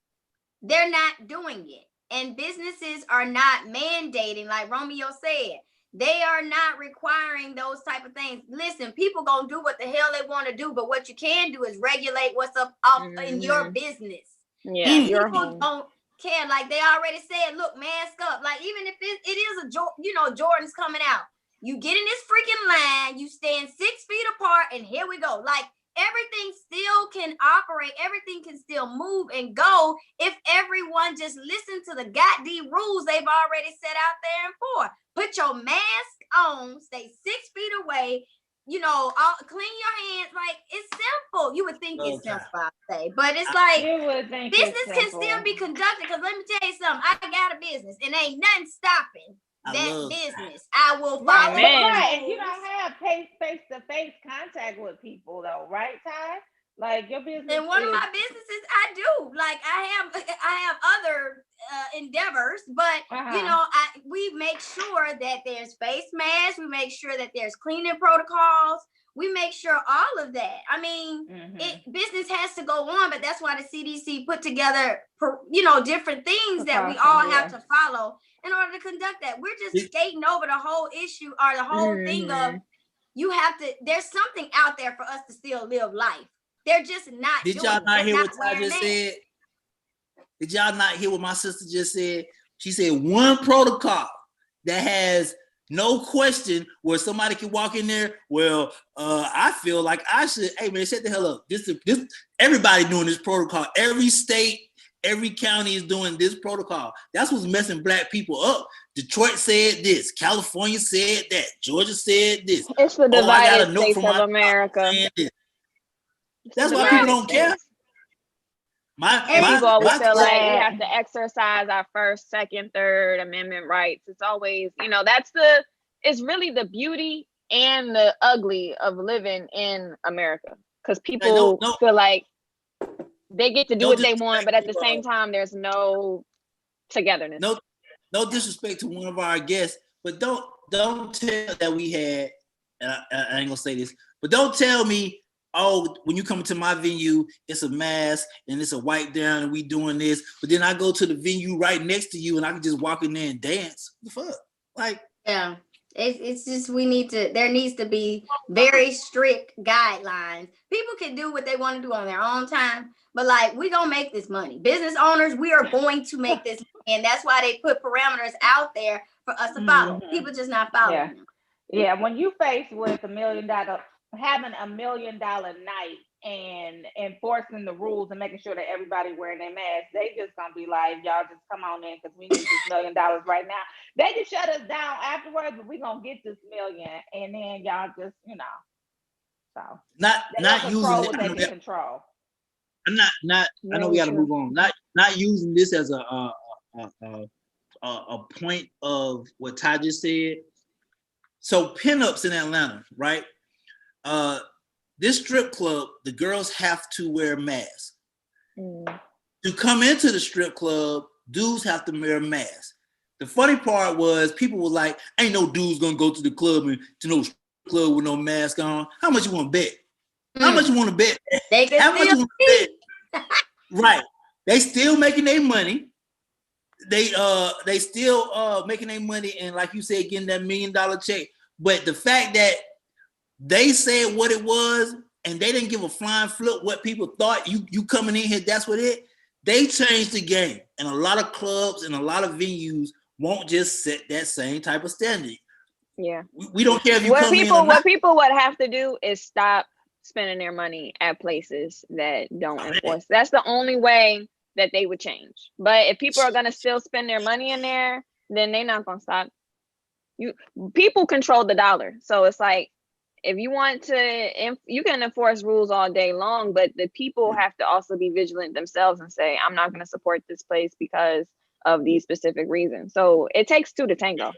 They're not doing it. And businesses are not mandating, like Romeo said. They are not requiring those type of things. Listen, people gonna do what the hell they want to do, but what you can do is regulate what's up in your business. Yeah, and people don't care. Like they already said, look, mask up. Like even if it is Jordan's coming out, you get in this freaking line, you stand 6 feet apart, and here we go. Like everything still can operate, everything can still move and go if everyone just listen to the goddamn rules they've already set out there and for. Put your mask on, stay 6 feet away, clean your hands. Like it's simple. You would think it's simple, I say, but it's like business can still be conducted. Because let me tell you something, I got a business and ain't nothing stopping that business. I will follow. Right, and you don't have face-to-face contact with people though, right, Ty? Like your business. And one of my businesses, I do. Like I have other endeavors, but we make sure that there's face masks. We make sure that there's cleaning protocols. We make sure all of that. I mean, business has to go on, but that's why the CDC put together, different things that we all have to follow in order to conduct that. We're just skating over the whole issue or the whole thing of there's something out there for us to still live life. They're just not. Did y'all not hear what I just said? Did y'all not hear what my sister just said? She said one protocol that has no question where somebody can walk in there. Well, I feel like I should. Hey man, shut the hell up. This everybody doing this protocol. Every state, every county is doing this protocol. That's what's messing Black people up. Detroit said this. California said that. Georgia said this. It's the divided states of America. That's why people don't care. People always feel like we have to exercise our First, Second, Third Amendment rights. It's always, that's the it's really the beauty and the ugly of living in America, because people feel like they get to do what they want, but at the same time, there's no togetherness. No disrespect to one of our guests, but don't tell that we had. And I ain't gonna say this, but don't tell me, oh, when you come to my venue, it's a mask and it's a wipe down and we doing this. But then I go to the venue right next to you and I can just walk in there and dance. What the fuck? Like, yeah. It's just there needs to be very strict guidelines. People can do what they want to do on their own time, but like, we gonna make this money. Business owners, we are going to make this money, and that's why they put parameters out there for us to follow. People just not following them. Yeah, when you faced with having $1 million night and enforcing the rules and making sure that everybody wearing their mask, they just gonna be like, y'all just come on in because we need this $1 million right now. They can shut us down afterwards, but we gonna get this million, and then y'all just, so not using what they can control. I'm not. I know we got to move on. Not using this as a point of what Ty just said. So pinups in Atlanta, right? This strip club, the girls have to wear masks. To come into the strip club, dudes have to wear masks. The funny part was people were like, ain't no dudes gonna go to the club and to no strip club with no mask on. How much you want to bet? How much you want to bet? How much you want to bet? Right. They still making their money. They still making their money, and like you said, getting that $1 million check. But the fact that they said what it was and they didn't give a flying flip what people thought, you coming in here, that's what they changed the game. And a lot of clubs and a lot of venues won't just set that same type of standard. Yeah. We don't care if you what come people in or not. What people would have to do is stop spending their money at places that don't enforce. That's the only way that they would change. But if people are gonna still spend their money in there, then they're not gonna stop. People control the dollar, so it's like, if you want to, you can enforce rules all day long, but the people have to also be vigilant themselves and say, I'm not going to support this place because of these specific reasons. So it takes two to tango.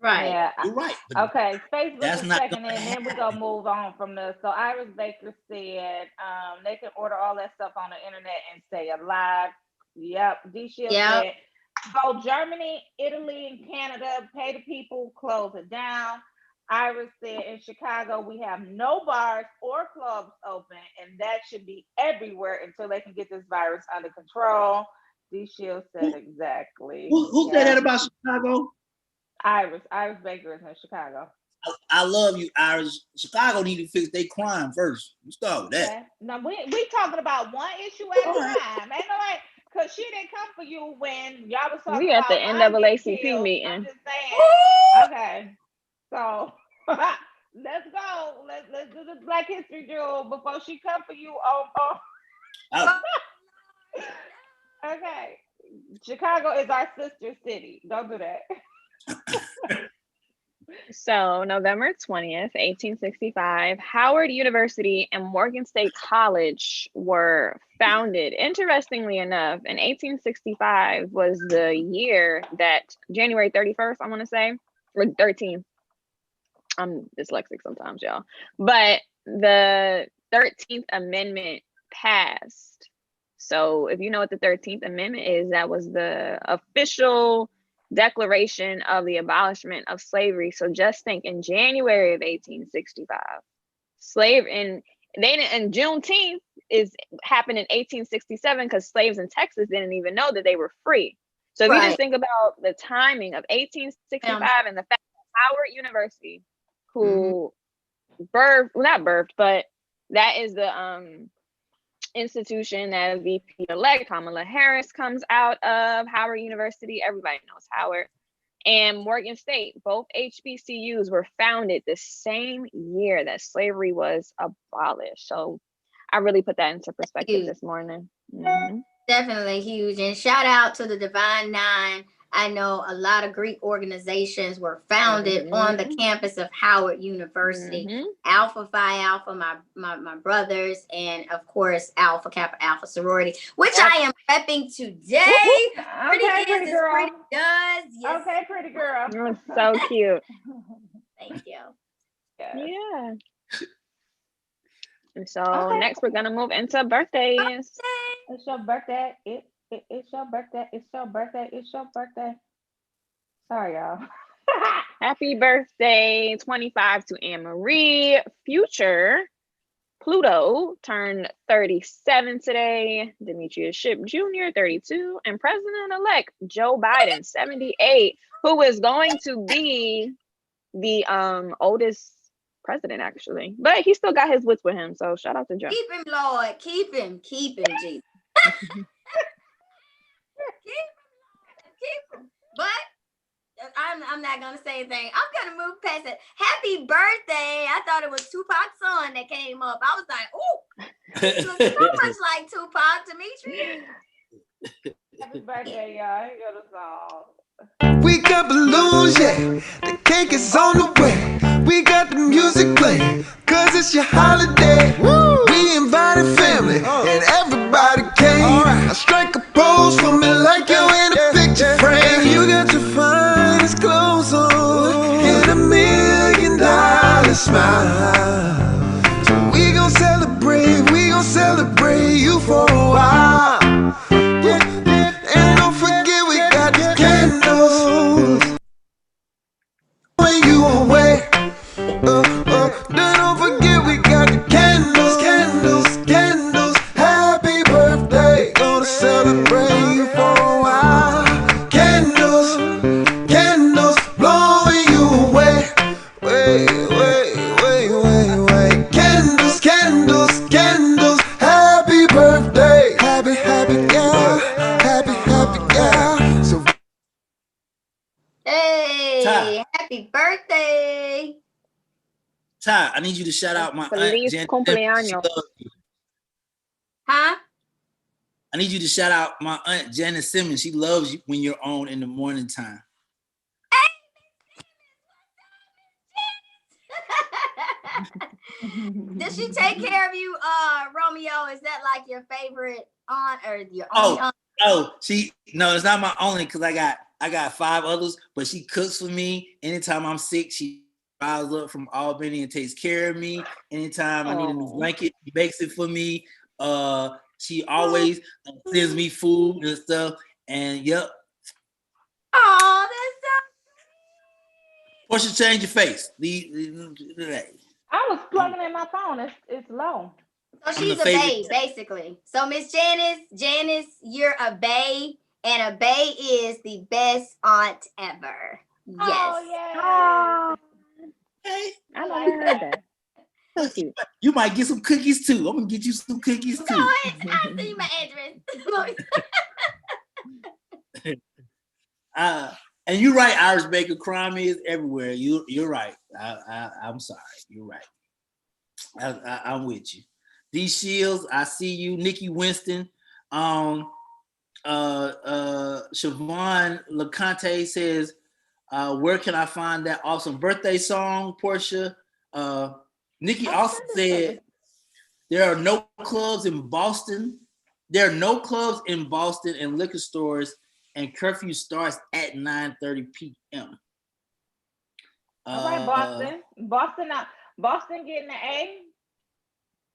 Right. Yeah. You're right. Okay. Facebook is checking in, and then we're going to move on from this. So Iris Baker said they can order all that stuff on the internet and stay alive. Yep. D-Shield said, both Germany, Italy, and Canada pay the people, close it down. Iris said, in Chicago, we have no bars or clubs open, and that should be everywhere until they can get this virus under control. D-Shield said exactly. Who said that about Chicago? Iris Baker is in Chicago. I love you, Iris. Chicago need to fix their crime first. Let's start with that. Okay. Now, we talking about one issue at a time. Ain't no like, because she didn't come for you when y'all was talking about the NAACP meeting. I'm just saying. Okay. So let's go. Let's do the Black History Drill before she come for you. Okay. Chicago is our sister city. Don't do that. So November 20th, 1865, Howard University and Morgan State College were founded. Interestingly enough, in 1865 was the year that January 31st, I want to say, or 13th. I'm dyslexic sometimes, y'all. But the 13th Amendment passed. So if you know what the 13th Amendment is, that was the official declaration of the abolishment of slavery. So just think, in January of 1865, and Juneteenth happened in 1867 because slaves in Texas didn't even know that they were free. So if you just think about the timing of 1865 and the fact that Howard University, who that is the institution that VP-elect Kamala Harris comes out of, Howard University. Everybody knows Howard. And Morgan State, both HBCUs were founded the same year that slavery was abolished. So I really put that into perspective this morning. Definitely huge. And shout out to the Divine Nine. I know a lot of Greek organizations were founded on the campus of Howard University. Alpha Phi Alpha, my brothers, and of course Alpha Kappa Alpha sorority, which I am repping today. Okay, pretty girl. Pretty does. Yes. Okay, pretty girl. You're so cute. Thank you. Yeah. And so next we're gonna move into birthdays. It's your birthday. It's your birthday. It's your birthday. It's your birthday. Sorry, y'all. Happy birthday 25 to Anne Marie. Future Pluto turned 37 today. Demetrius Shipp Jr. 32, and President-elect Joe Biden 78, who is going to be the oldest president actually, but he still got his wits with him. So shout out to Joe. Keep him, Lord. Keep him, Jesus. keep him. But I'm not gonna say anything. I'm gonna move past it. Happy birthday! I thought it was Tupac's son that came up. I was like, oh, he looks so much like Tupac, Demetrius. Happy birthday, y'all. Here go the song. We got balloons, yeah. The cake is on the way. We got the music playing, cause it's your holiday. Woo! We invited family, and everybody came. I strike a pose for me like you in a picture frame. You got your finest clothes on, and $1 million smile. So we gon' celebrate you for a while. And don't forget we got the candles when you away. Don't forget we got the candles. Happy birthday, gonna celebrate you for a while. Candles, blowing you away. Wait. Candles. Happy birthday, happy girl. So Hey, Ty. happy birthday. Ty, I need you to shout out my aunt Feliz Jen. cumpleaños. Huh? I need you to shout out my aunt Janet Simmons. She loves you when you're on in the morning time. Does she take care of you, Romeo? Is that like your favorite aunt or your only aunt? No, it's not my only because I got 5 others, but she cooks for me. Anytime I'm sick, she drives up from Albany and takes care of me. Anytime I need a new blanket, she makes it for me. She always sends me food and stuff. And yep. Oh, that's so Portia, change your face. I was plugging in my phone. It's low. So she's a bae, basically. So Miss Janice, you're a bae, and a bae is the best aunt ever. Yes. Oh, yeah. Oh, Hey, I never heard that. So cute. you might get some cookies too. I'm gonna get you some cookies too. No, I'll send you my address. And you're right, Irish Baker. Crime is everywhere. You're right. I'm sorry. You're right. I'm with you. D Shields, I see you. Nikki Winston. Siobhan LeConte says, where can I find that awesome birthday song, Portia? Nikki also said, there are no clubs in Boston. There are no clubs in Boston and liquor stores, and curfew starts at 9:30 p.m. All right, Boston getting an A.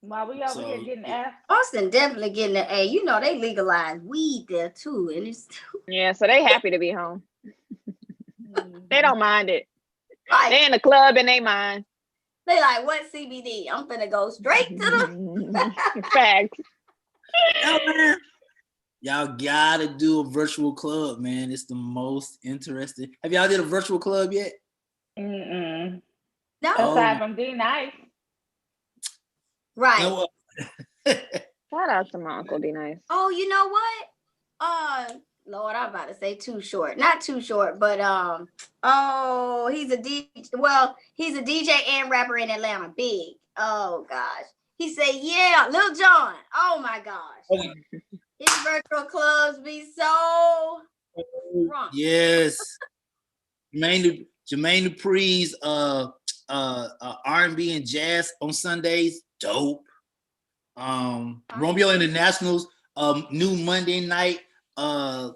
While we over here getting F. Boston definitely getting an A. You know they legalized weed there too, and it's Yeah, so they happy to be home. They don't mind it. like, They in the club and they mind. they like, what CBD? I'm finna go straight to the Facts. Y'all gotta do a virtual club, man. It's the most interesting. Have y'all did a virtual club yet? Mm-mm. No. Aside from D Nice. Right. No, Shout out to my Uncle D Nice. Oh, you know what? Lord, I'm about to say Too Short. Not Too Short, but he's a DJ. Well, he's a DJ and rapper in Atlanta. Big. Oh gosh. He said, yeah, Lil Jon. Oh my gosh. His virtual clubs be so drunk. yes. Jermaine Dupri's R&B and jazz on Sundays, dope. Romeo International's new Monday night, Love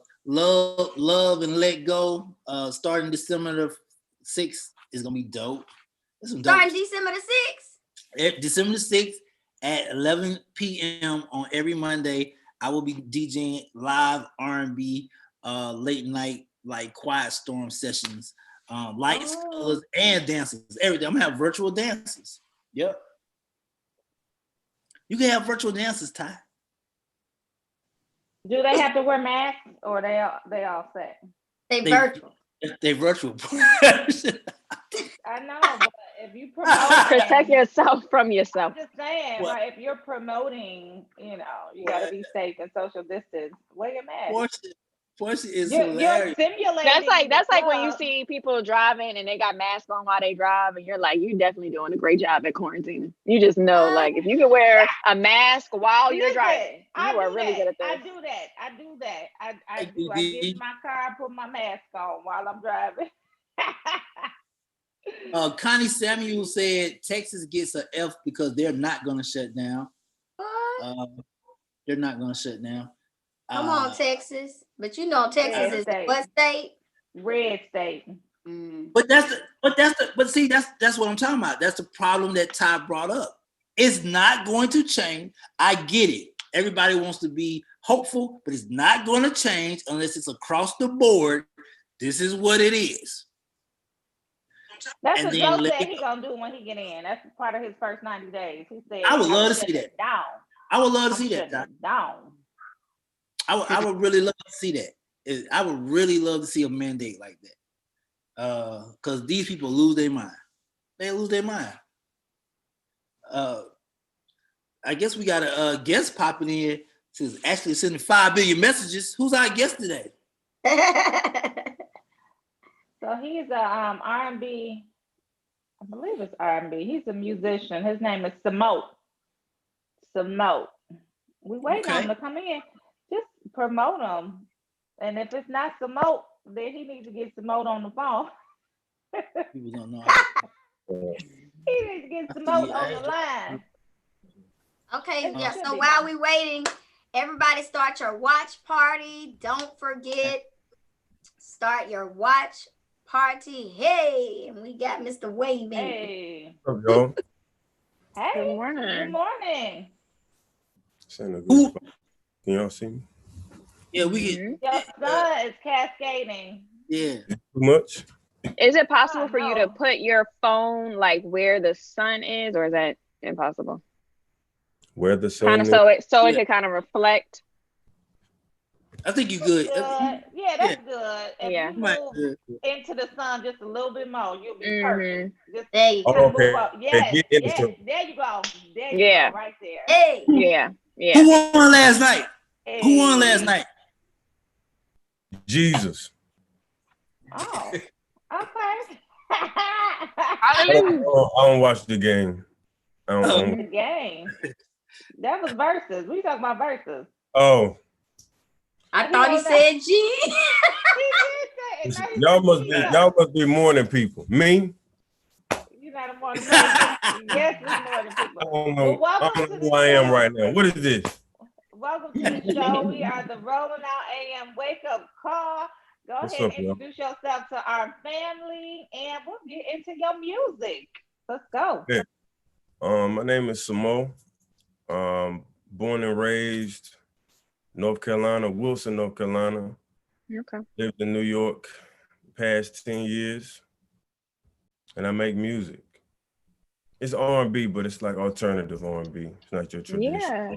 and Let Go, starting December the 6th is gonna be dope. Starting December the 6th. December the 6th at 11 p.m. on every Monday. I will be DJing live R&B, late night, like Quiet Storm sessions, lights, colors, and dances. Everything. I'm gonna have virtual dances. Yep. You can have virtual dances, Ty. Do they have to wear masks or they all set? They virtual. They virtual. I know, but if you promote, protect yourself from yourself. I'm just saying, like, if you're promoting, you got to be safe and social distance. Wear your mask. Portia is You're hilarious. simulating. That's like when you see people driving and they got masks on while they drive, and you're like, you're definitely doing a great job at quarantine. You just know, like, if you can wear a mask while you're driving, you are really good at this. I do that. I get in my car, put my mask on while I'm driving. Connie Samuel said Texas gets an F because they're not going to shut down. They're not going to shut down. Come on, Texas. But Texas is what state? Red state. But see, that's what I'm talking about. That's the problem that Ty brought up. It's not going to change. I get it. Everybody wants to be hopeful, but it's not going to change unless it's across the board. This is what it is. That's what Joe said he's gonna do when he get in. That's part of his first 90 days. He said, I would love to see that. I would love to see that. Down. I would really love to see that. I would really love to see a mandate like that. Because these people lose their mind. They lose their mind. I guess we got a guest popping in. Says actually sending 5 billion messages. Who's our guest today? So he's a R&B, I believe it's R&B. He's a musician. His name is Samote. We waiting on him to come in. Just promote him. And if it's not Samote, then he needs to get Samote on the phone. People don't know. He needs to get Samote on the line. Okay, yeah. So while we waiting, everybody start your watch party. Don't forget, start your watch party. Hey, and we got Mr. Wavy. Hey. What's up, y'all? Hey. Good morning. Good morning. Can y'all see me? Yeah, we get. Your sun is cascading. Yeah. Too much? Is it possible for you to put your phone like where the sun is, or is that impossible? Where the sun kind of is? so it could kind of reflect. I think you good. Yeah, that's good. If Yeah. you move into the sun just a little bit more, you'll be perfect. Just there you go. Okay. Move up. Yes, Get in the sun. there you go. There you go, right there. Hey. Yeah. Who won last night? Hey. Who won last night? Jesus. Oh, okay. I don't watch the game. I don't. The game. That was versus. We talking about versus. Oh. I thought he said G. Y'all must be morning people. Me? You're not a morning person. Yes, we're morning people. I don't know, Well, I don't know who I am right now. What is this? Welcome to the show. We are the Rolling Out AM Wake Up Call. Go What's ahead up, and introduce yourself to our family, and we'll get into your music. Let's go. Yeah. My name is Samo. Born and raised North Carolina, Wilson, North Carolina. Okay. Lived in New York past 10 years. And I make music. It's R&B, but it's like alternative R&B. It's not your traditional. Yeah.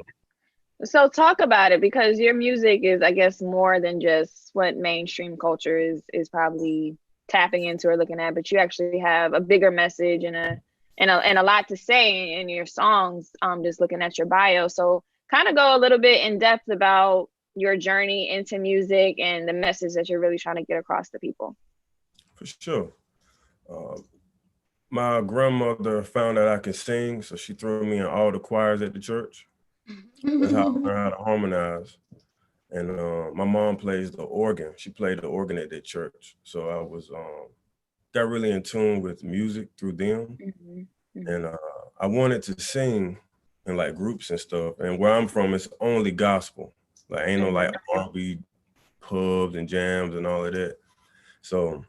So talk about it, because your music is, I guess, more than just what mainstream culture is probably tapping into or looking at, but you actually have a bigger message and a lot to say in your songs, just looking at your bio. So kind of go a little bit in depth about your journey into music and the message that you're really trying to get across to people. For sure. My grandmother found that I could sing, so she threw me in all the choirs at the church. That's how I learned how to harmonize. And my mom plays the organ. She played the organ at that church. So I was got really in tune with music through them. And I wanted to sing in like groups and stuff. And where I'm from, it's only gospel. Like ain't no like R&B pubs and jams and all of that. So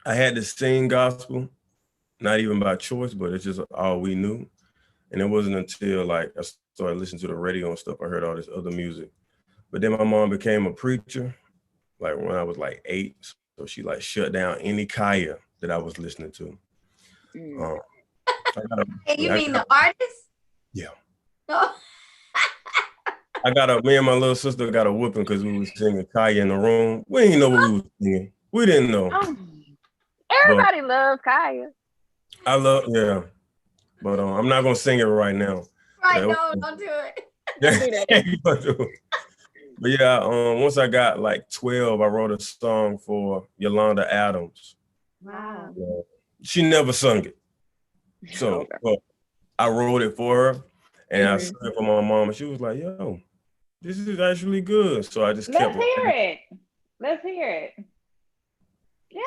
I had to sing gospel. not even by choice, but it's just all we knew. And it wasn't until like I started listening to the radio and stuff, I heard all this other music. But then my mom became a preacher, like when I was like 8. So she like shut down any Kaya that I was listening to. Mm. You mean the artist? Yeah. Oh. Me and my little sister got a whooping because we was singing Kaya in the room. We didn't know what we was singing. We didn't know. Everybody loves Kaya. I love, yeah. But I'm not gonna sing it right now. Right, no, don't do it. Don't do that. But yeah, once I got like 12, I wrote a song for Yolanda Adams. Wow. She never sung it. So Okay. but I wrote it for her and I sang it for my mom and she was like, yo, this is actually good. So I just kept Let's hear it. Yeah.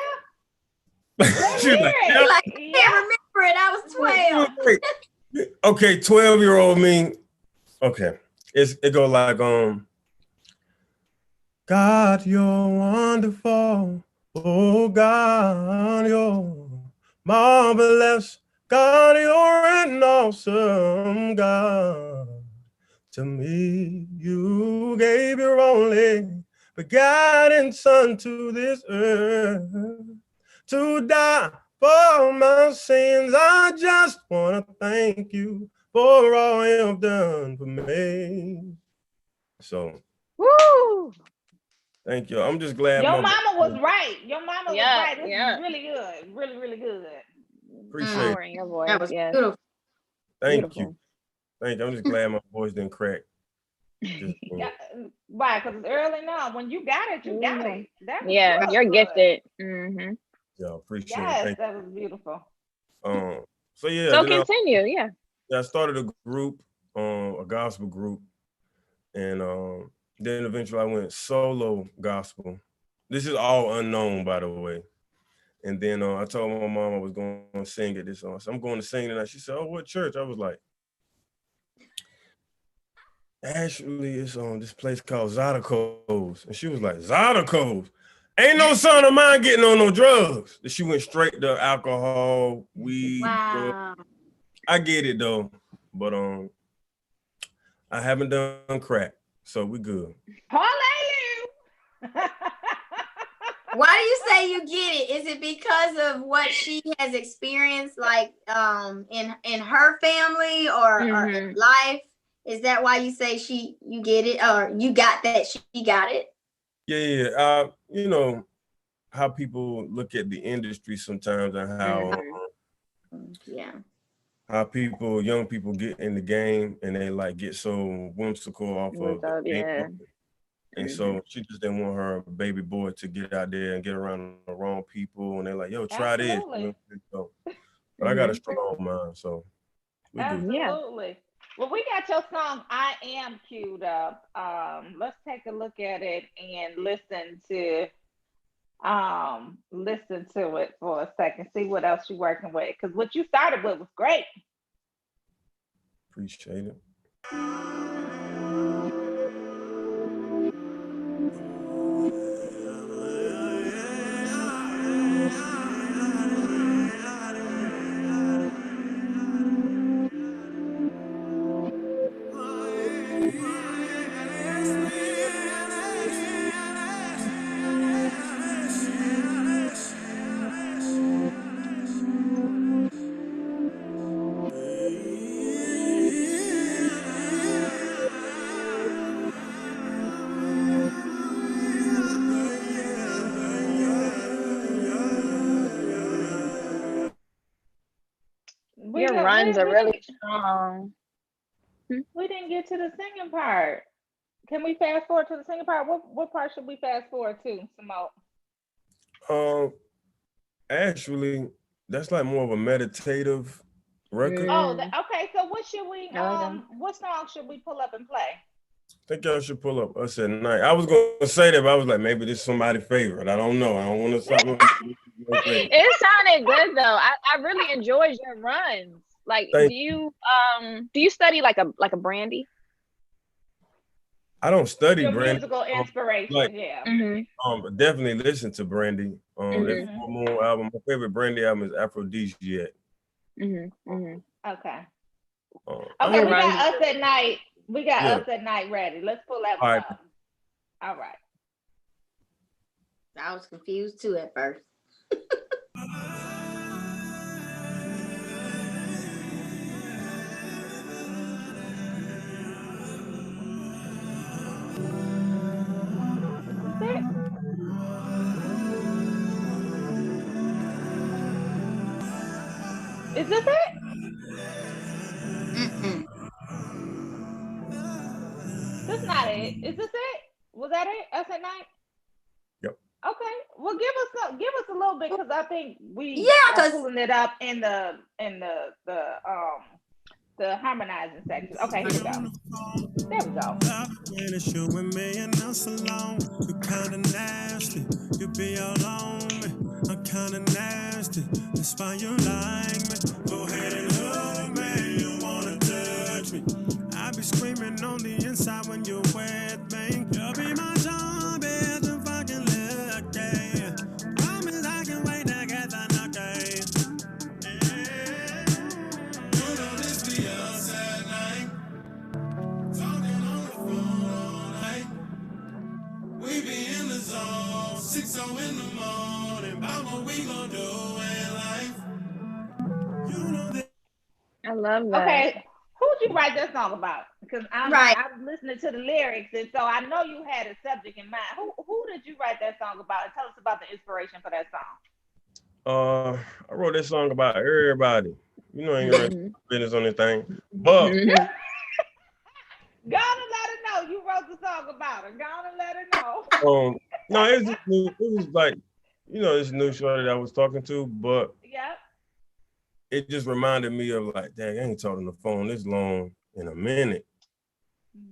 Let's She's hear like, it. "Yep." Like, I can't remember it. I was 12. Okay, 12-year-old me. Okay. It go like God, you're wonderful. Oh God, you're marvelous. God, you're an awesome God. To me, you gave your only begotten Son to this earth to die for my sins. I just want to thank you for all you've done for me. So, Woo! thank you. I'm just glad. Your mama was right. Your mama was right. This is really good. Really, really good. Appreciate it. Your voice. That was beautiful. Thank you. Thank you. I'm just glad my voice didn't crack. Yeah, why? Because it's early now. When you got it, you got it. Yeah, you're good. gifted. Mm-hmm. Yeah, appreciate yes, it. that was beautiful. So yeah. So continue, yeah. I started a group, a gospel group, and then eventually I went solo gospel. This is all unknown, by the way. And then I told my mom I was going to sing at this song. So I'm going to sing tonight. She said, "Oh, what church?" I was like, "Actually, it's on this place called Zydeco's." And she was like, "Zydeco's? Ain't no son of mine getting on no drugs." She went straight to alcohol, weed. Wow. Drugs. I get it though, but I haven't done crack, so we good. Hallelujah. Why do you say you get it? Is it because of what she has experienced, like in her family or in life? Is that why you say you get it, or you got that she got it? Yeah. You know how people look at the industry sometimes, and how how young people get in the game and they like get so whimsical off of it. And so she just didn't want her baby boy to get out there and get around the wrong people. And they're like, "Yo, try this." So, but I got a strong mind, so we Absolutely. Yeah. Well, we got your song "I Am" queued up. Let's take a look at it and listen to it for a second. See what else you're working with, because what you started with was great. Appreciate it. Your runs are really strong. We didn't get to the singing part. Can we fast forward to the singing part? What part should we fast forward to, Simone? Actually, that's like more of a meditative record. Oh, okay. So what should we what song should we pull up and play? I think y'all should pull up Us at Night. I was gonna say that, but I was like, maybe this is somebody's favorite. I don't know. I don't want to stop. It sounded good though. I really enjoyed your runs. Like, do you study like a Brandy? I don't study your Brandy. Musical inspiration, yeah. But definitely listen to Brandy. It's Full Moon album. My favorite Brandy album is Aphrodisiac. Okay. I'm Okay, we gonna- got us at night. We got Yeah. us at night ready. Let's pull that All one right. up. All right. I was confused too at first. Is this it? Is this it? Mm-mm. This not it. Is this it? Was that it? Us at night? Yep. Okay. Well, give us a little bit because I think we Yeah, are 'cause pulling it up in the harmonizing section. Okay, here we go. There we go. When it's you and me and us alone, you kinda nasty. You be all on me. I'm kinda nasty. That's why you like me. Go ahead and hug me. You wanna touch me. I be screaming on the inside when you're with me. You'll be my zombie. I'm fucking lucky. Promise I can wait to get the nucky. You know this be us at night. Talking on the phone all night. We be in the zone, 6 in the morning. About what we gon' do in life. You know that. I love that. Okay, who'd you write that song about? Because right. I'm listening to the lyrics, and so I know you had a subject in mind. Who did you write that song about? And tell us about the inspiration for that song. I wrote this song about everybody. You know, ain't gonna Mhm. business on this thing, but Mhm. Go on and let her know you wrote the song about her. Go on and let her know. no, it was just new. It was like, you know, this new shorty that I was talking to, but Yep. it just reminded me of like, dang, I ain't talked on the phone this long in a minute.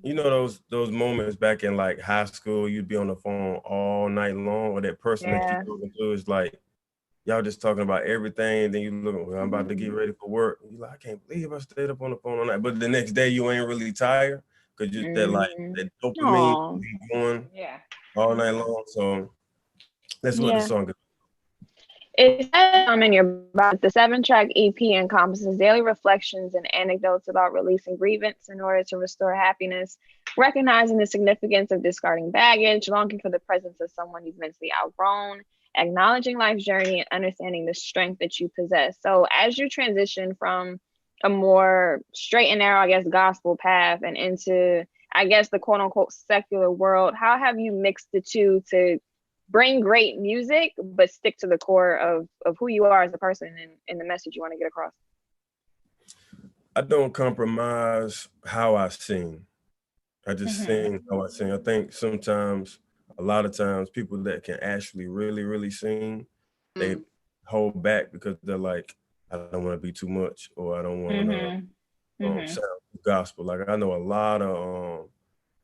You know those moments back in like high school, you'd be on the phone all night long, or that person that Yeah. you're talking to is like, y'all just talking about everything. Then you look, well, I'm about to get ready for work. You like, I can't believe I stayed up on the phone all night. But the next day you ain't really tired because you that like that dopamine Aw. going Yeah. all night long. So that's what the Yeah. song is. It says in your bio, the 7-track EP encompasses daily reflections and anecdotes about releasing grievance in order to restore happiness, recognizing the significance of discarding baggage, longing for the presence of someone you've mentally outgrown, acknowledging life's journey, and understanding the strength that you possess. So, as you transition from a more straight and narrow, I guess, gospel path and into, I guess, the quote unquote secular world, how have you mixed the two to bring great music, but stick to the core of who you are as a person and the message you want to get across? I don't compromise how I sing. I just sing how I sing. I think sometimes, a lot of times, people that can actually really, really sing, they hold back because they're like, I don't want to be too much, or I don't want to sound gospel. Like I know a lot of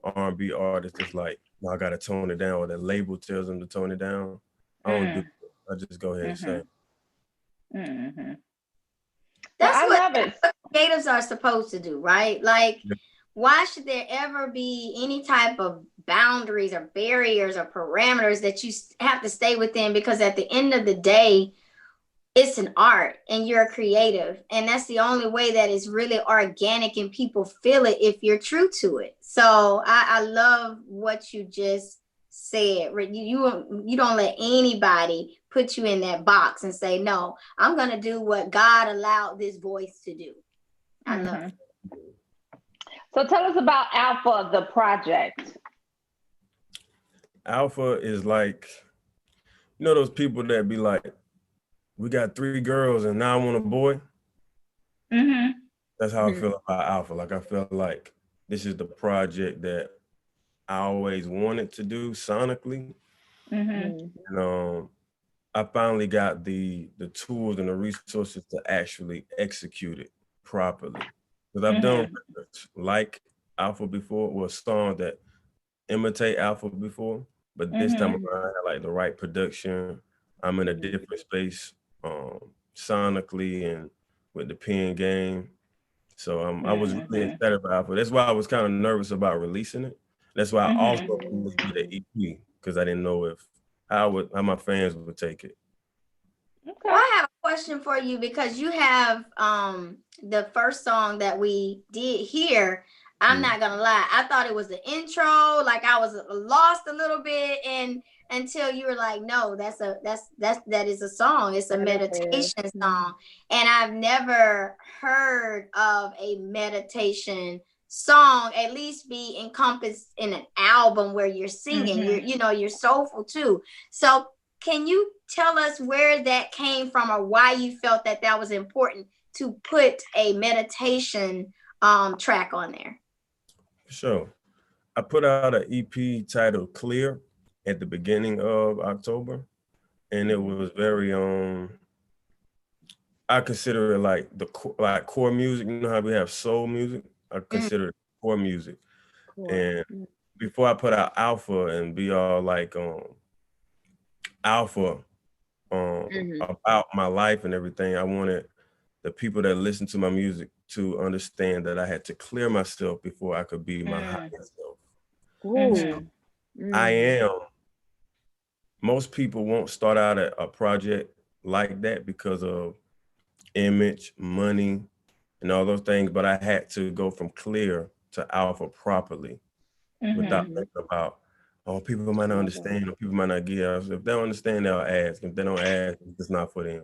R&B artists that's like, no, I gotta tone it down, or the label tells them to tone it down. I don't do it. I just go ahead and sing. That's I what, love that's it. what creatives are supposed to do, right? Like, why should there ever be any type of boundaries or barriers or parameters that you have to stay within? Because at the end of the day, it's an art and you're a creative. And that's the only way that is really organic and people feel it if you're true to it. So I love what you just said. You don't let anybody put you in that box and say, no, I'm going to do what God allowed this voice to do. I love it. So tell us about Alpha, the project. Alpha is like, you know those people that be like, we got 3 girls and now I want a boy? That's how I feel about Alpha. Like I feel like this is the project that I always wanted to do sonically. And I finally got the tools and the resources to actually execute it properly. Because I've done records like Alpha before, or songs that imitate Alpha before, but this time around I had like the right production. I'm in a different space sonically and with the pen game. So I was really excited about Alpha. That's why I was kind of nervous about releasing it. That's why I also released the EP, because I didn't know how my fans would take it. Okay. Well, I have a question for you because you have the first song that we did here. I'm not gonna lie, I thought it was the intro, like I was lost a little bit, and until you were like, no, that is a song. It's a meditation song, and I've never heard of a meditation song at least be encompassed in an album where you're singing. You're soulful too. So can you tell us where that came from, or why you felt that was important to put a meditation track on there? Sure. I put out an EP titled Clear at the beginning of October, and it was very I consider it like like core music. You know how we have soul music? I consider it core music. And before I put out Alpha and be all like alpha about my life and everything, I wanted the people that listen to my music to understand that I had to clear myself before I could be my highest self. I am. Most people won't start out at a project like that because of image, money, and all those things, but I had to go from clear to alpha properly without thinking about, oh, people might not understand or people might not get us. If they don't understand, they'll ask. If they don't ask, it's not for them.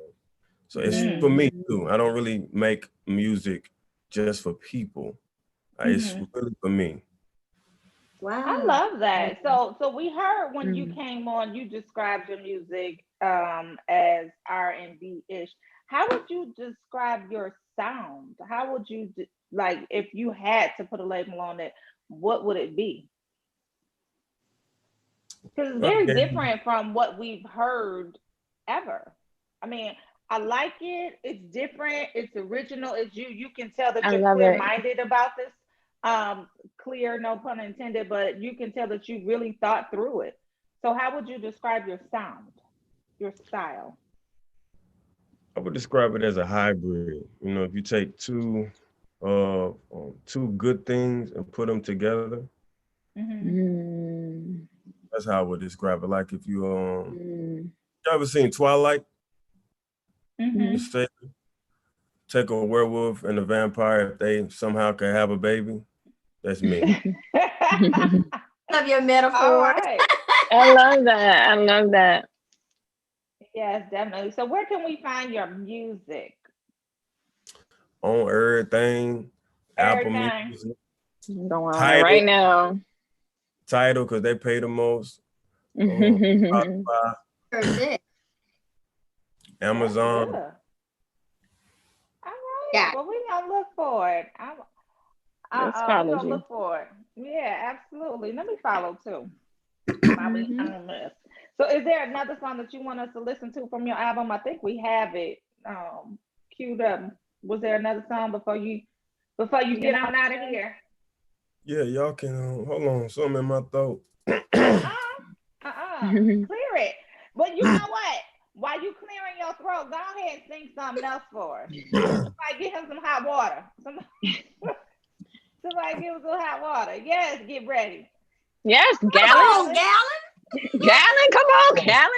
So it's for me too. I don't really make music just for people. It's really for me. Wow. I love that. So we heard when you came on, you described your music as R&B-ish. How would you describe your sound? How would you like, if you had to put a label on it, what would it be? Because it's very different from what we've heard ever. I mean, I like it. It's different. It's original. It's you. You can tell that you're clear-minded about this. Clear, no pun intended, but you can tell that you really thought through it. So how would you describe your sound, your style? I would describe it as a hybrid. You know, if you take two good things and put them together, that's how I would describe it. Like if you ever seen Twilight? You say take a werewolf and a vampire, if they somehow can have a baby, that's me. Love your metaphor. All right. I love that. I love that. Yes, definitely. So where can we find your music? On everything, Apple Music. I'm going on it right now. Tidal, because they pay the most. Spotify, Amazon. All right. Yeah. Well, we're going to look for it. We're going to look for it. Yeah, absolutely. Let me follow too. So is there another song that you want us to listen to from your album? I think we have it queued up. Was there another song before you get on out of here? Yeah, y'all can hold on, something in my throat. Clear it. But you know what? While you clearing your throat, go ahead and sing something else for us. Somebody get him some hot water. Somebody give him some hot water. Yes, get ready. Yes, Gallon. Oh, Gallon. Gallon, come on, Gallon.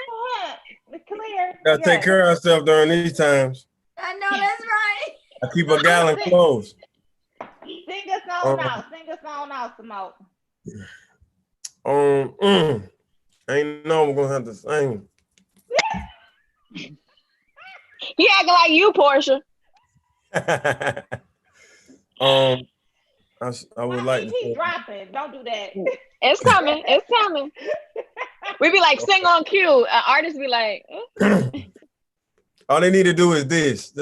Clear. Gotta take care of herself during these times. I know that's right. I keep a Gallon close. Sing a song out. Sing a song out, Smoke. Ain't no we're gonna have to sing. He acting like you, Portia. I would like to keep dropping. Don't do that. It's coming. It's coming. We be like, sing on cue. Artists be like, all they need to do is this.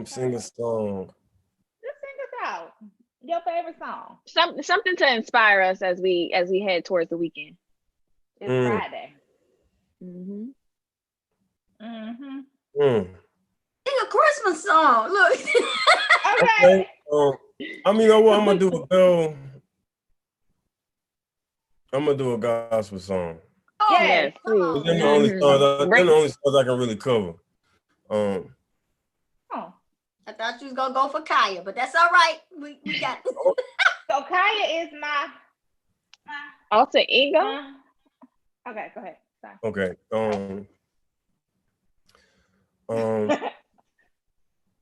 Sing a song. Just sing us out. Your favorite song. Something to inspire us as we head towards the weekend. It's Friday. Sing a Christmas song. Look. Okay. I mean, you know what? I'm gonna do a gospel song. Yes, please. They're the only songs I can really cover. I thought you was gonna go for Kaya, but that's all right. We got this. So Kaya is my alter ego. Okay, go ahead. Okay.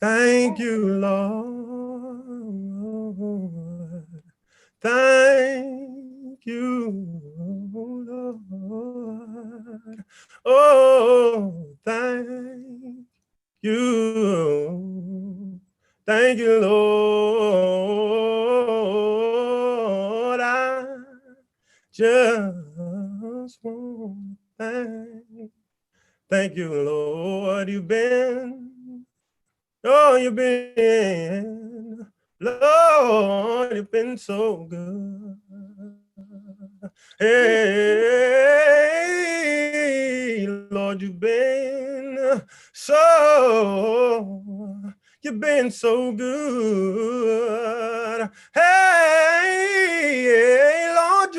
Thank you, Lord. Thank you, Lord. Oh, thank you. Thank you, Lord. I just want to thank you, Lord. You've been, Lord, you've been so good. Hey, Lord, you've been so good. Hey, Lord,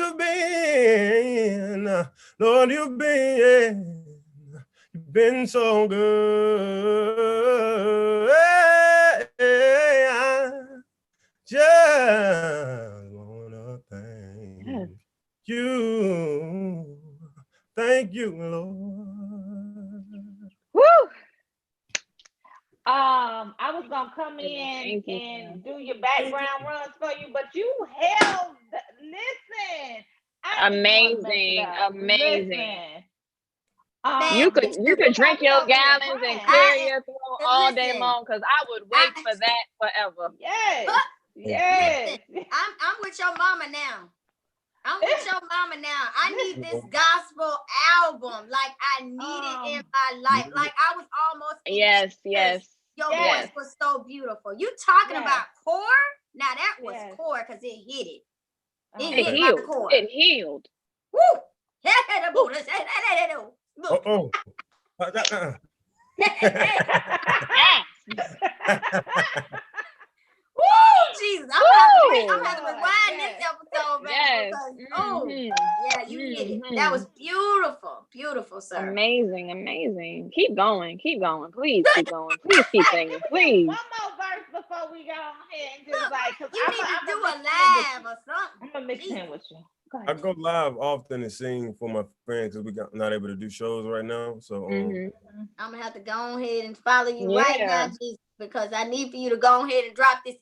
Lord, you've been so good. Hey, I just wanna thank you. Thank you, Lord. Woo! I was gonna come in Thank you. and do your background runs for you, but you held. Listen, I didn't want to mess it Amazing, up. amazing. Listen, You could drink your over there gallons and crying. clear your throat all day Listen, long because I would wait for that forever. Yes, yes. Listen, I'm with your mama now. I'm with your mama now. I need this gospel album. Like I need it in my life. Like I was almost in Yes, tears. yes. Your Yes. voice was so beautiful. You talking Yes. about core? Now that was Yes. core because it hit it. It It hit my healed. core. It healed. Woo! Look. Oh. Woo, Jesus. I'm gonna have to Lord, rewind yes. this episode, baby. Yes. Because, yeah, you hit it. That was beautiful. Beautiful, sir. Amazing, amazing. Keep going, keep going. Please keep going. Please keep singing. Please. One more verse before we go ahead and just like, cause You need to do a live live or something. I'm gonna mix in with you. Go I ahead. go live often and sing for my friends because not able to do shows right now. So I'm gonna have to go ahead and follow you Yeah. right now, Jesus, because I need for you to go ahead and drop this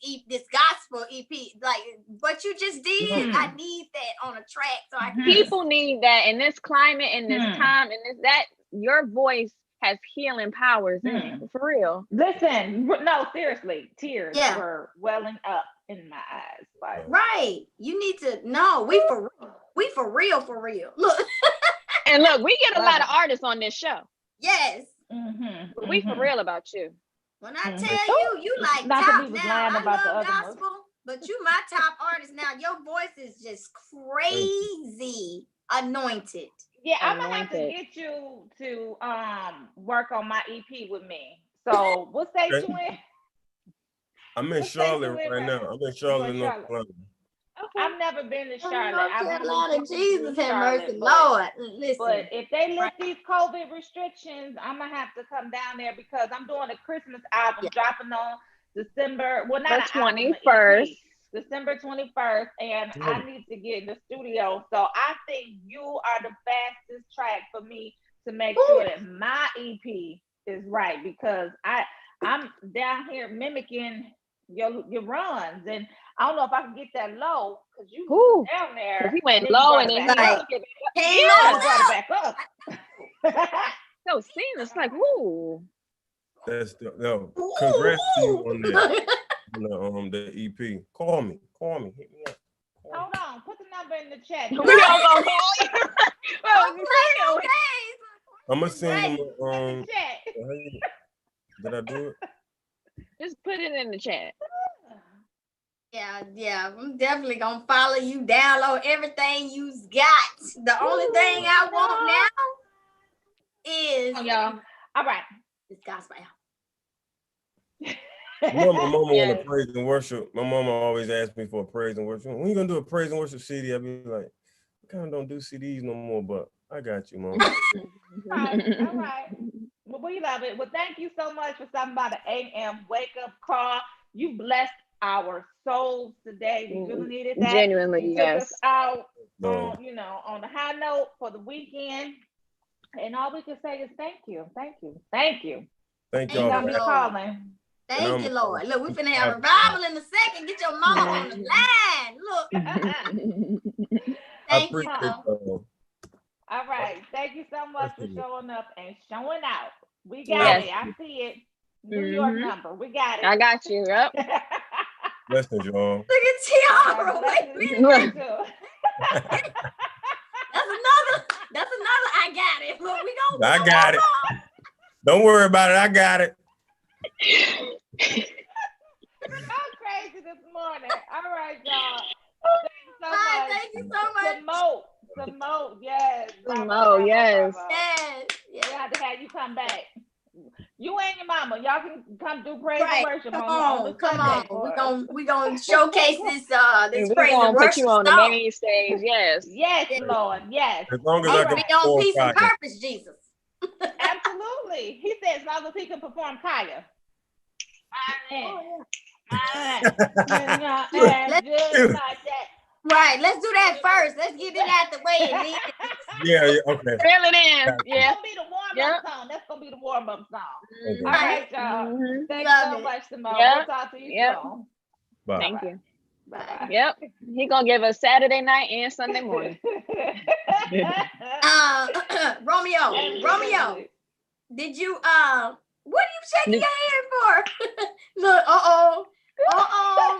gospel EP. Like what you just did, I need that on a track so I can People need that in this climate, in this time, in this that your voice has healing powers in it. For real. Listen, no, seriously, tears were welling up in my eyes. Like, right. You need to we for real. Look. And look, we get a lot of artists on this show. Yes. But we for real about you. When I tell you like not top that we was now, lying I about the love other gospel, but you my top artist now. Your voice is just crazy anointed. Yeah, I'm gonna have to get you to work on my EP with me. So what state you in? I'm in Charlotte right now. I'm in Charlotte, North Carolina. Okay. I've never been to Charlotte. North Carolina, Jesus have mercy, Lord. Listen, but if they lift these COVID restrictions, I'm gonna have to come down there because I'm doing a Christmas album dropping on December. Well, not the 21st. December 21st, and I need to get in the studio. So I think you are the fastest track for me to make sure that my EP is right because I'm down here mimicking your runs, and I don't know if I can get that low because you down there. He went low and then he brought it back up. So seamless, like whoo. That's congrats to you on that. The EP. Call me. Hit me up. Hold on, put the number in the chat. We all gonna call you. I'm gonna send you. Did I do it? Just put it in the chat. Yeah. I'm definitely gonna follow you, download everything you got. The only thing I want now is y'all. All right. This gospel. You know, my mama want to praise and worship. My mama always asks me for a praise and worship. When you gonna do a praise and worship CD? I be like, I kind of don't do CDs no more, but I got you, mom. All right. Well, we love it. Well, thank you so much for stopping by the AM Wake Up Call. You blessed our souls today. We really needed that. Genuinely, you took us out on, on the high note for the weekend. And all we can say is thank you, thank you, thank you. Thank Thank You y'all got for me you, having Lord. calling. Thank you, Lord. Look, we finna have a me. revival in a second. Get your mama on the line. Look. I Thank you, appreciate Lord. y'all. All right. Thank you so much for Definitely. showing up and showing out. We got Yes. it. I see it. New York number. We got I it. got you. Yep. Blessings, y'all. Look at Tiara. Wait a minute. Blessings to you too. That's another I got it. Look, we I gonna got it. Don't worry about it. I got it. I'm crazy this morning. All right, y'all. Thank you so Bye. much. Thank you so much. Promote, yes. Oh, yes. Yes. We have to have you come back. You and your mama, y'all can come do praise and Right. worship Come on the come Sunday on. for us. We gonna showcase this this We're praise and gonna put you worship on the song. main stage. Yes. Yes, Lord. Yes. As long as All I Need can to right. be on perform peace and fire. purpose, Jesus. Absolutely. He said as long as he can perform Kaya. Let's, Just like that. right. Let's do that first. Let's get it out the way and then. Yeah, okay. Fill it in. That's Yeah. gonna be the warm-up Yep. song. That's gonna be the warm-up song. Okay. All right, y'all. Mhm. Thanks Love so it. much, Simone. Yep. We'll talk to you Yep. soon. Bye. Thank you. Bye. Yep. He gonna give us Saturday night and Sunday morning. Romeo, Absolutely. did you what are you shaking your head for? Look,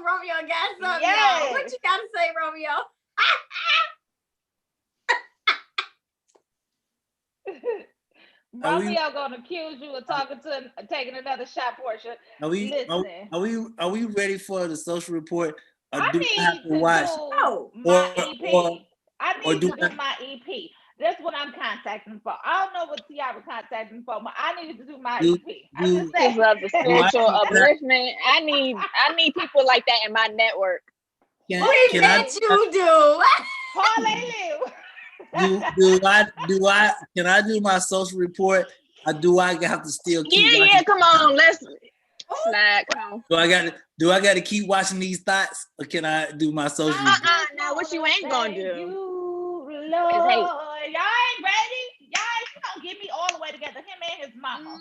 Romeo got something, y'all. What Yes. you gotta say, Romeo? Romeo gonna accuse you of taking another shot, Portia. Are we ready for the social report? Or I do I have need to to watch? do my EP. I or need do to do my EP. That's what I'm contacting for. I don't know what Tiara contacting for, but I need to do my Do- EP. I'm just Just saying. love the I spiritual need that? upliftment. I need people like that in my network. Can We bet you do. Hallelujah. can I do my social report? Or do I have to still keep watching? Yeah, come on, let's slide. Come on. Do I got to keep watching these thoughts, or can I do my social report? Now what you ain't gonna do You, is Lord. hate. Y'all ain't ready? Y'all ain't gonna get me all the way together. Him and his mama.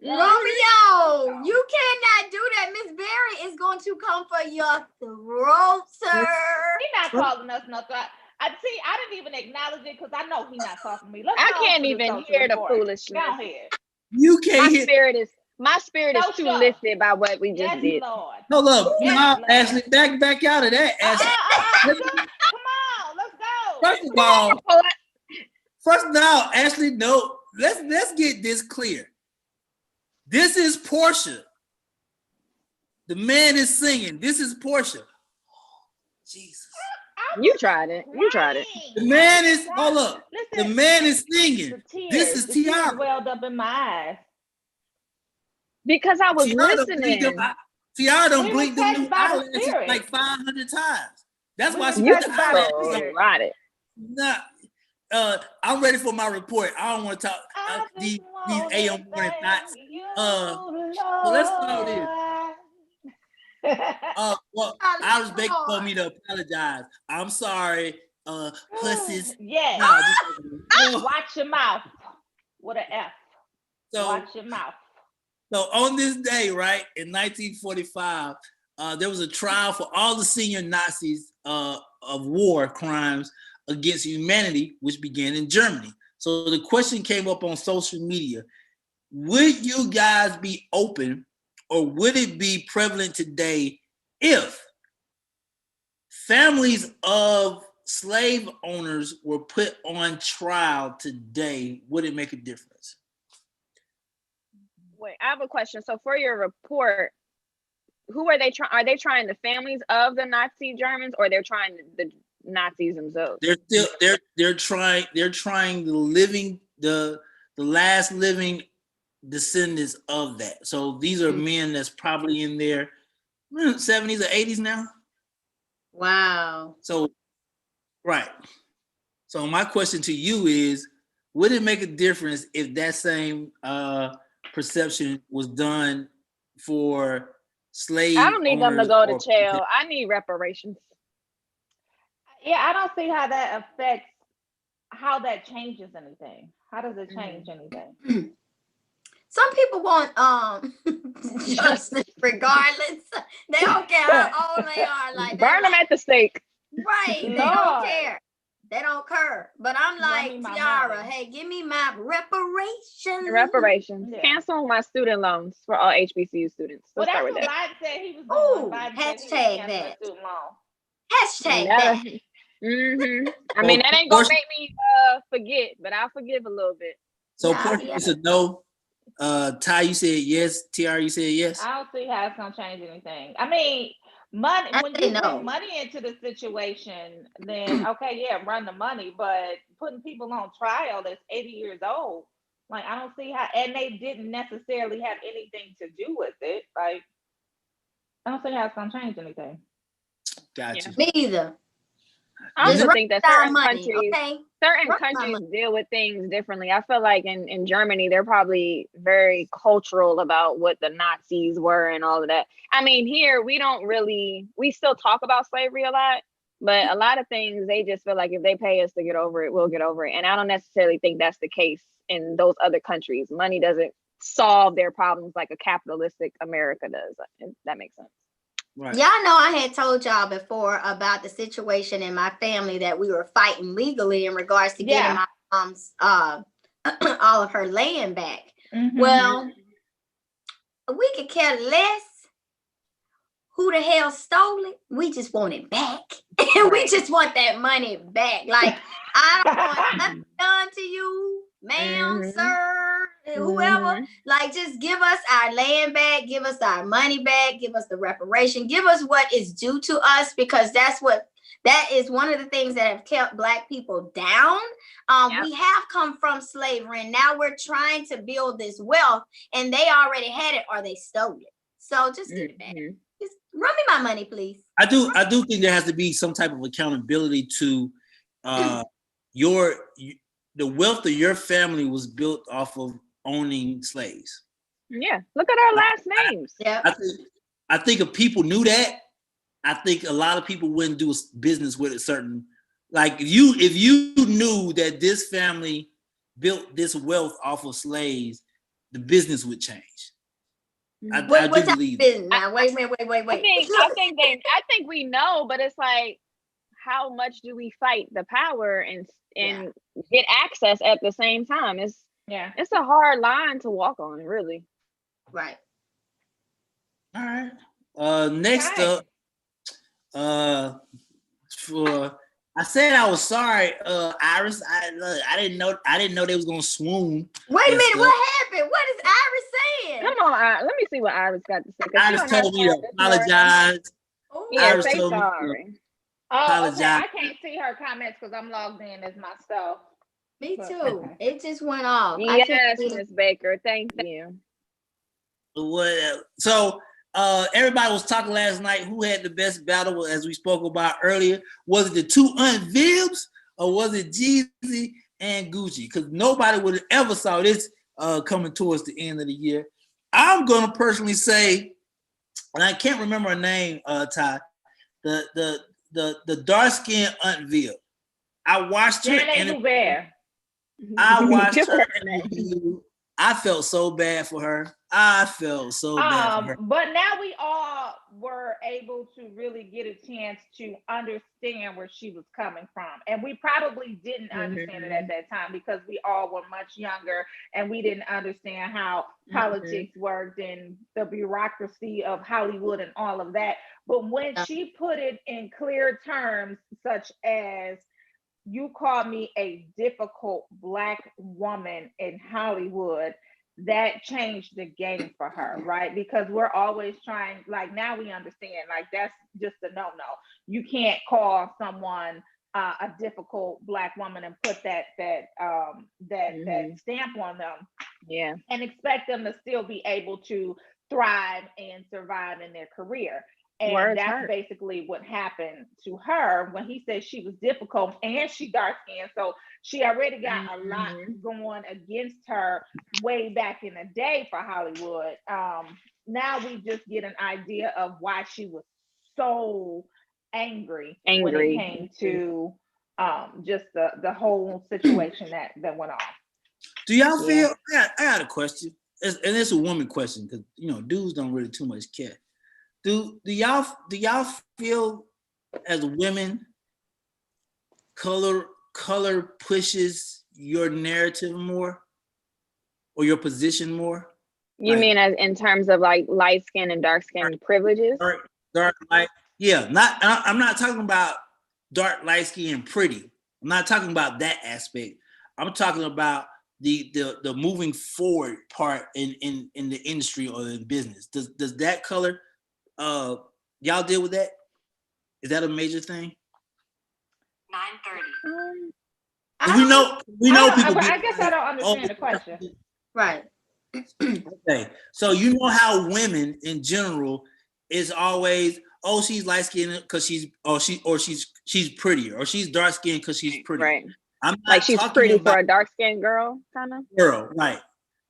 Romeo, you cannot do that. Miss Berry is going to come for your throat, sir. He not calling us no thought. I didn't even acknowledge it because I know he not talking to me. Let's I go can't to the even social hear the report. foolishness. Go ahead. You can't hear. My spirit is No, too sure. lifted by what we just Yes, did. Lord. No, look, Yes, no, Lord. Ashley, back out of that, Ashley. Come on, let's go. First of all, Ashley, no, let's get this clear. This is Portia. The man is singing. This is Portia. Jesus. You tried it. The man is, hold up. Listen, The man is singing. This is the tears Tiara. welled up in my eyes. Because I was listening. Tiara done We blinked were them touched new by the eyelashes spirit. like 500 times. That's why she You put the eyelashes on. got it. Nah, I'm ready for my report. I don't want to talk these AM morning thoughts. So let's start this. Well, I was begging for me to apologize. I'm sorry, pussies. Yeah. Nah, Watch your mouth. With an F. So, watch your mouth. So on this day, right, in 1945, there was a trial for all the senior Nazis of war crimes against humanity, which began in Germany. So the question came up on social media: would you guys be open, or would it be prevalent today if families of slave owners were put on trial today? Would it make a difference? Wait, I have a question. So for your report, who are they trying? Are they trying the families of the Nazi Germans, or they're trying the Nazis themselves? They're trying the last living descendants of that. So these are men that's probably in their 70s or 80s now. Wow. So right. So my question to you is, would it make a difference if that same perception was done for slave I don't need them to go to or jail. I need reparations. Yeah, I don't see how that affects how that changes anything. How does it change anything? Some people want justice regardless. They don't care how old they are. Like burn them like, at the stake. right. They don't Lord. care. They don't care. But I'm Run me like, my Tiara, money. hey, give me my reparations. Reparations. Yeah. Cancel my student loans for all HBCU students. Well, Let's that's start with what that. Biden said he was doing. Ooh, Biden said he was hashtag canceling that. student loan. Hashtag Yeah. that. I mean, that ain't gonna Portia- make me forget, but I'll forgive a little bit. So Yeah, Portia, yeah. it's a no. Ty, you said yes. TR, you said yes. I don't see how it's gonna change anything. I mean, money, I when say you no. bring money into the situation, then okay, yeah, run the money, but putting people on trial that's 80 years old, like I don't see how, and they didn't necessarily have anything to do with it. Like, I don't see how it's gonna change anything. Got you. Me either. I Just also run think that our certain money, countries, okay? certain Run my countries money. deal with things differently. I feel like in Germany, they're probably very cultural about what the Nazis were and all of that. I mean, here we don't really, we still talk about slavery a lot, but a lot of things they just feel like if they pay us to get over it, we'll get over it. And I don't necessarily think that's the case in those other countries. Money doesn't solve their problems like a capitalistic America does. If that makes sense. Right. Y'all know I had told y'all before about the situation in my family that we were fighting legally in regards to getting my mom's all of her land back. Mhm. Well, we could care less who the hell stole it. We just want it back. And we Right. just want that money back. Like, I don't want nothing done to you, ma'am, Mhm. sir, whoever. Mhm. Like, just give us our land back, give us our money back, give us the reparation, give us what is due to us, because that is one of the things that have kept Black people down. Yep. We have come from slavery, and now we're trying to build this wealth, and they already had it or they stole it. So just give it back. Mhm. Just run me my money, please. I do think there has to be some type of accountability to the wealth of your family was built off of owning slaves. Yeah. Look at our last names. Yeah. I think if people knew that, I think a lot of people wouldn't do business with a certain, like if you knew that this family built this wealth off of slaves, the business would change. I What do type believe of business? Now, wait. I think we know, but it's like, how much do we fight the power and get access at the same time? It's a hard line to walk on, really. Right. All right. Next up, for I said I was sorry, Iris. I didn't know they was gonna swoon. Wait a minute, what happened? What is Iris saying? Come on, let me see what Iris got to say. Iris told me to apologize. Yeah, Iris say told me sorry. Oh, okay. I can't see her comments because I'm logged in as myself. Me too. Okay. It just went off. Yes, Miss Baker. Thank you. So everybody was talking last night who had the best battle, as we spoke about earlier. Was it the two Aunt Vibs or was it Jeezy and Gucci? Because nobody would have ever saw this coming towards the end of the year. I'm gonna personally say, and I can't remember her name, Ty, the dark skinned Aunt Vib. I watched her interview. I watched her interview. I felt so bad for her. I felt so bad for her. But now we all were able to really get a chance to understand where she was coming from. And we probably didn't understand it at that time because we all were much younger and we didn't understand how politics worked and the bureaucracy of Hollywood and all of that. But when she put it in clear terms, such as, you called me a difficult Black woman in Hollywood, that changed the game for her, right? Because we're always trying, like, now we understand, like, that's just a no-no. You can't call someone a difficult Black woman and put that stamp on them, and expect them to still be able to thrive and survive in their career. And that's basically what happened to her when he said she was difficult and she dark skinned. So she already got a lot going against her way back in the day for Hollywood. Now we just get an idea of why she was so angry when it came to just the whole situation that went on. Do y'all feel? I got a question, and it's a woman question because dudes don't really too much care. Do y'all feel as women color pushes your narrative more or your position more? You mean as in terms of like light skin and dark skin privileges? Dark light. Yeah, I'm not talking about dark, light skin, and pretty. I'm not talking about that aspect. I'm talking about the moving forward part in the industry or in business. Does that color y'all deal with that? Is that a major thing? 9:30. We know people. I guess I don't understand the question. Right. Okay, so you know how women in general is always, oh, she's light skinned because she's prettier, or she's dark skinned because she's pretty. Right. I'm not like she's talking pretty about for a dark skinned girl, kind of. girl, right?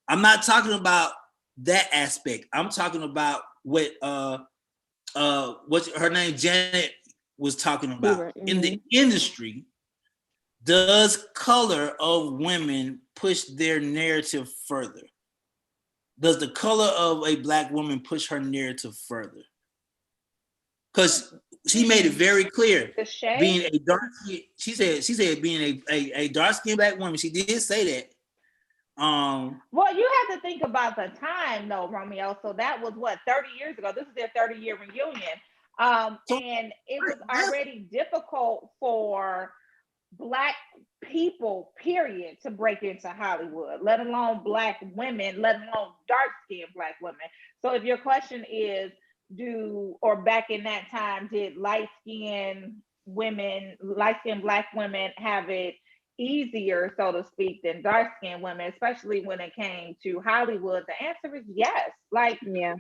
I'm not talking about that aspect. I'm talking about what what's her name, Janet, was talking about. Mm-hmm. In the industry. Does color of women push their narrative further? Does the color of a Black woman push her narrative further? Because she made it very clear. Being a dark, she said being a dark skinned Black woman. She did say that. Well, you have to think about the time, though, Romeo. So that was what, 30 years ago. This is their 30-year reunion, and it was already difficult for Black people, period, to break into Hollywood, let alone Black women, let alone dark-skinned Black women. So if your question is, back in that time, did light-skinned Black women have it easier, so to speak, than dark-skinned women, especially when it came to Hollywood? The answer is yes.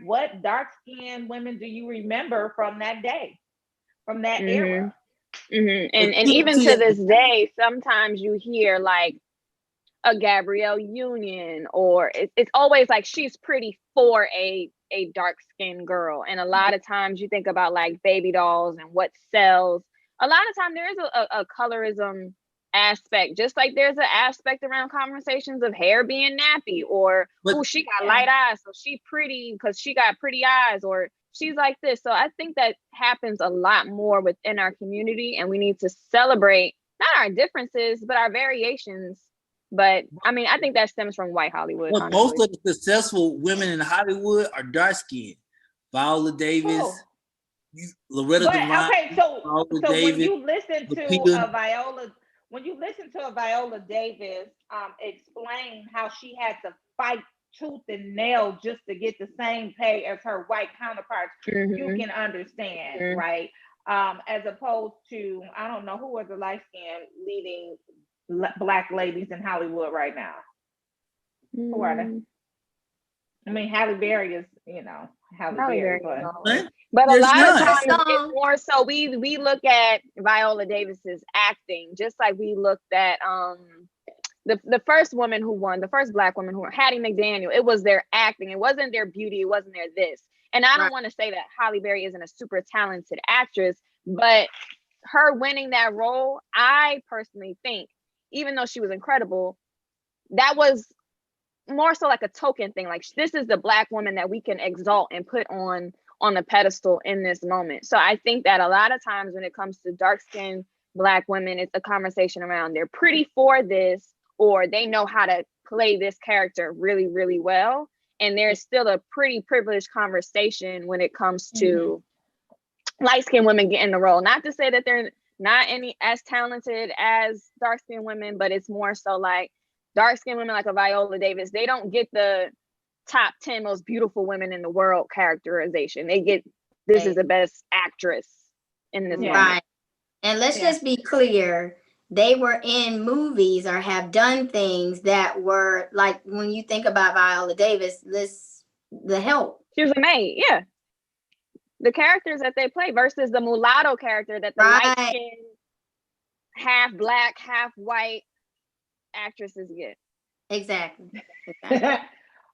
What dark-skinned women do you remember from that day, from that era? Mm-hmm. And even to this day, sometimes you hear like a Gabrielle Union, or it's always like she's pretty for a dark skinned girl. And a lot of times you think about like baby dolls and what sells. A lot of time there is a colorism aspect, just like there's an aspect around conversations of hair being nappy, or she got light eyes, so she pretty because she got pretty eyes, or she's like this. So I think that happens a lot more within our community, and we need to celebrate not our differences, but our variations. But I mean, I think that stems from white Hollywood. Well, most of the successful women in Hollywood are dark skinned. Viola Davis, Loretta Devine. Okay, so Davis, when you listen to a Viola Davis explain how she had to fight tooth and nail just to get the same pay as her white counterparts, you can understand, right? As opposed to, I don't know, who are the light-skinned leading Black ladies in Hollywood right now? Who are they? I mean, Halle Berry is, Halle Berry, but a lot of times it's more so we look at Viola Davis's acting, just like we looked at the first woman who won, the first Black woman who won, Hattie McDaniel. It was their acting. It wasn't their beauty. It wasn't their this. And I don't want to say that Halle Berry isn't a super talented actress, but her winning that role, I personally think, even though she was incredible, that was more so like a token thing. Like, this is the Black woman that we can exalt and put on the pedestal in this moment. So I think that a lot of times when it comes to dark-skinned Black women, it's a conversation around they're pretty for this, or they know how to play this character really, really well. And there's still a pretty privileged conversation when it comes to light-skinned women getting the role. Not to say that they're not any as talented as dark-skinned women, but it's more so like dark-skinned women like a Viola Davis, they don't get the top 10 most beautiful women in the world characterization. They get, this is the best actress in this moment. Right. And let's just be clear, they were in movies or have done things that were like, when you think about Viola Davis, The Help. She was a maid, the characters that they play versus the mulatto character that the light-skinned, half Black, half white actresses get. Exactly.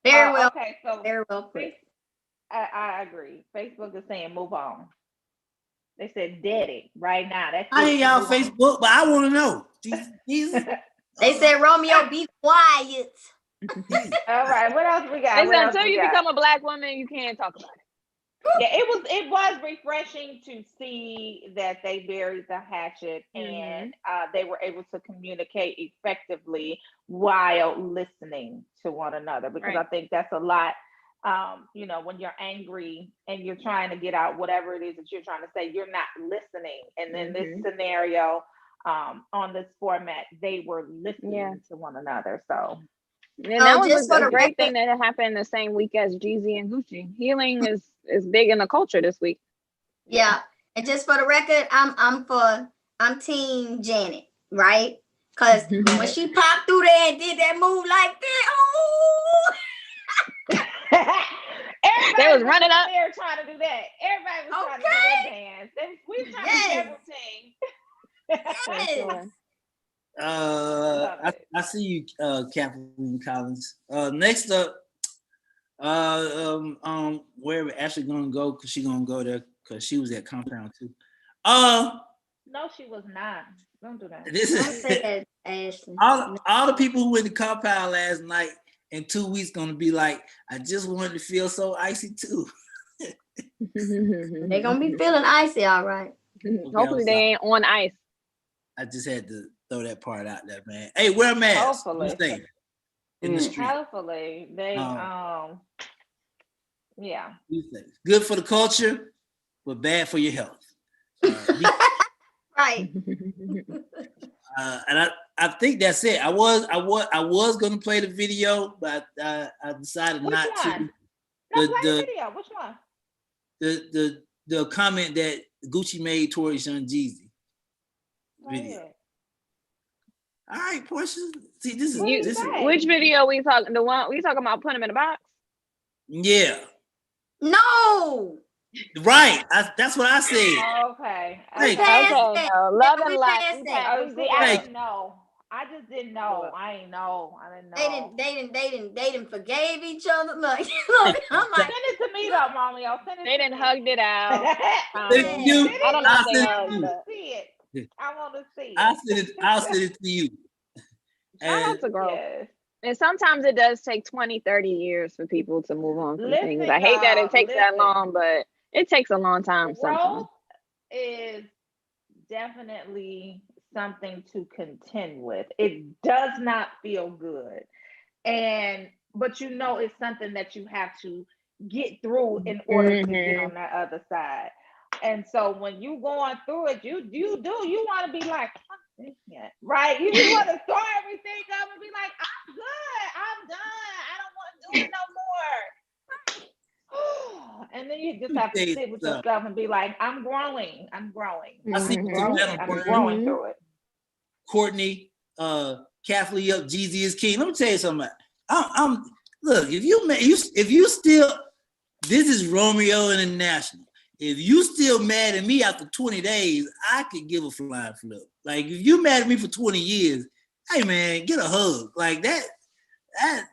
Very well. Okay, so very well put. I agree. Facebook is saying move on. They said dead it right now. That's I it. hear y'all Facebook, but I want to know. Jesus. They said, Romeo, be quiet. All right, what else we got? It's What else until we you got? become a black woman, you can't talk about it. Yeah, it was refreshing to see that they buried the hatchet and they were able to communicate effectively while listening to one another, because I think that's a lot. When you're angry and you're trying to get out whatever it is that you're trying to say, you're not listening. And in this scenario, on this format, they were listening to one another. So and that was a great thing that happened the same week as Jeezy and Gucci. Healing is big in the culture this week. Yeah, and just for the record, I'm team Janet, right? Because when she popped through there and did that move like that, they was running up there trying to do that. Everybody was trying to do that dance. We were trying to do that routine. I see you, Kathleen Collins. Next up, where we're actually gonna go, because she's gonna go there because she was at Compound too. No, she was not. Don't do that. This is Ashley. all the people who went to Compound last night. In 2 weeks, gonna be like, I just wanted to feel so icy too. They're gonna be feeling icy, all right. Hopefully they ain't on ice. I just had to throw that part out there, man. Hey, wear a mask. Hopefully. In the street. Hopefully they yeah. Good for the culture, but bad for your health. Right. And I think that's it. I was gonna play the video, but I decided not to. No, play the video. Which one? The comment that Gucci made towards Young Jeezy video. All right, Portia. See, this is which video we talking? The one we talking about putting him in a box? Yeah. No. Right. That's what I said. Okay. No. Love and life. I didn't know. I just didn't know. I didn't know. They didn't forgave each other. Look, I'm like, send it to me though, Romeo. They didn't hugged it out. I don't know if they hugged. I want to see it. I'll send it to you. Shout out to girls. Yes. And sometimes it does take 20, 30 years for people to move on from things. I hate that it takes that long, but it takes a long time sometimes. Growth is definitely something to contend with. It does not feel good. But it's something that you have to get through in order to get on that other side. And so when you going through it, you want to be like, right? You just want to throw everything up and be like, I'm good, I'm done, I don't want to do it no more. And then you just have to sit with yourself and be like, I'm growing. I'm growing through it. Courtney, Kathleen up, Jeezy is king. Let me tell you something. Look, if you still, this is Romeo International. If you still mad at me after 20 days, I could give a flying flip. Like, if you mad at me for 20 years, hey man, get a hug. Like that that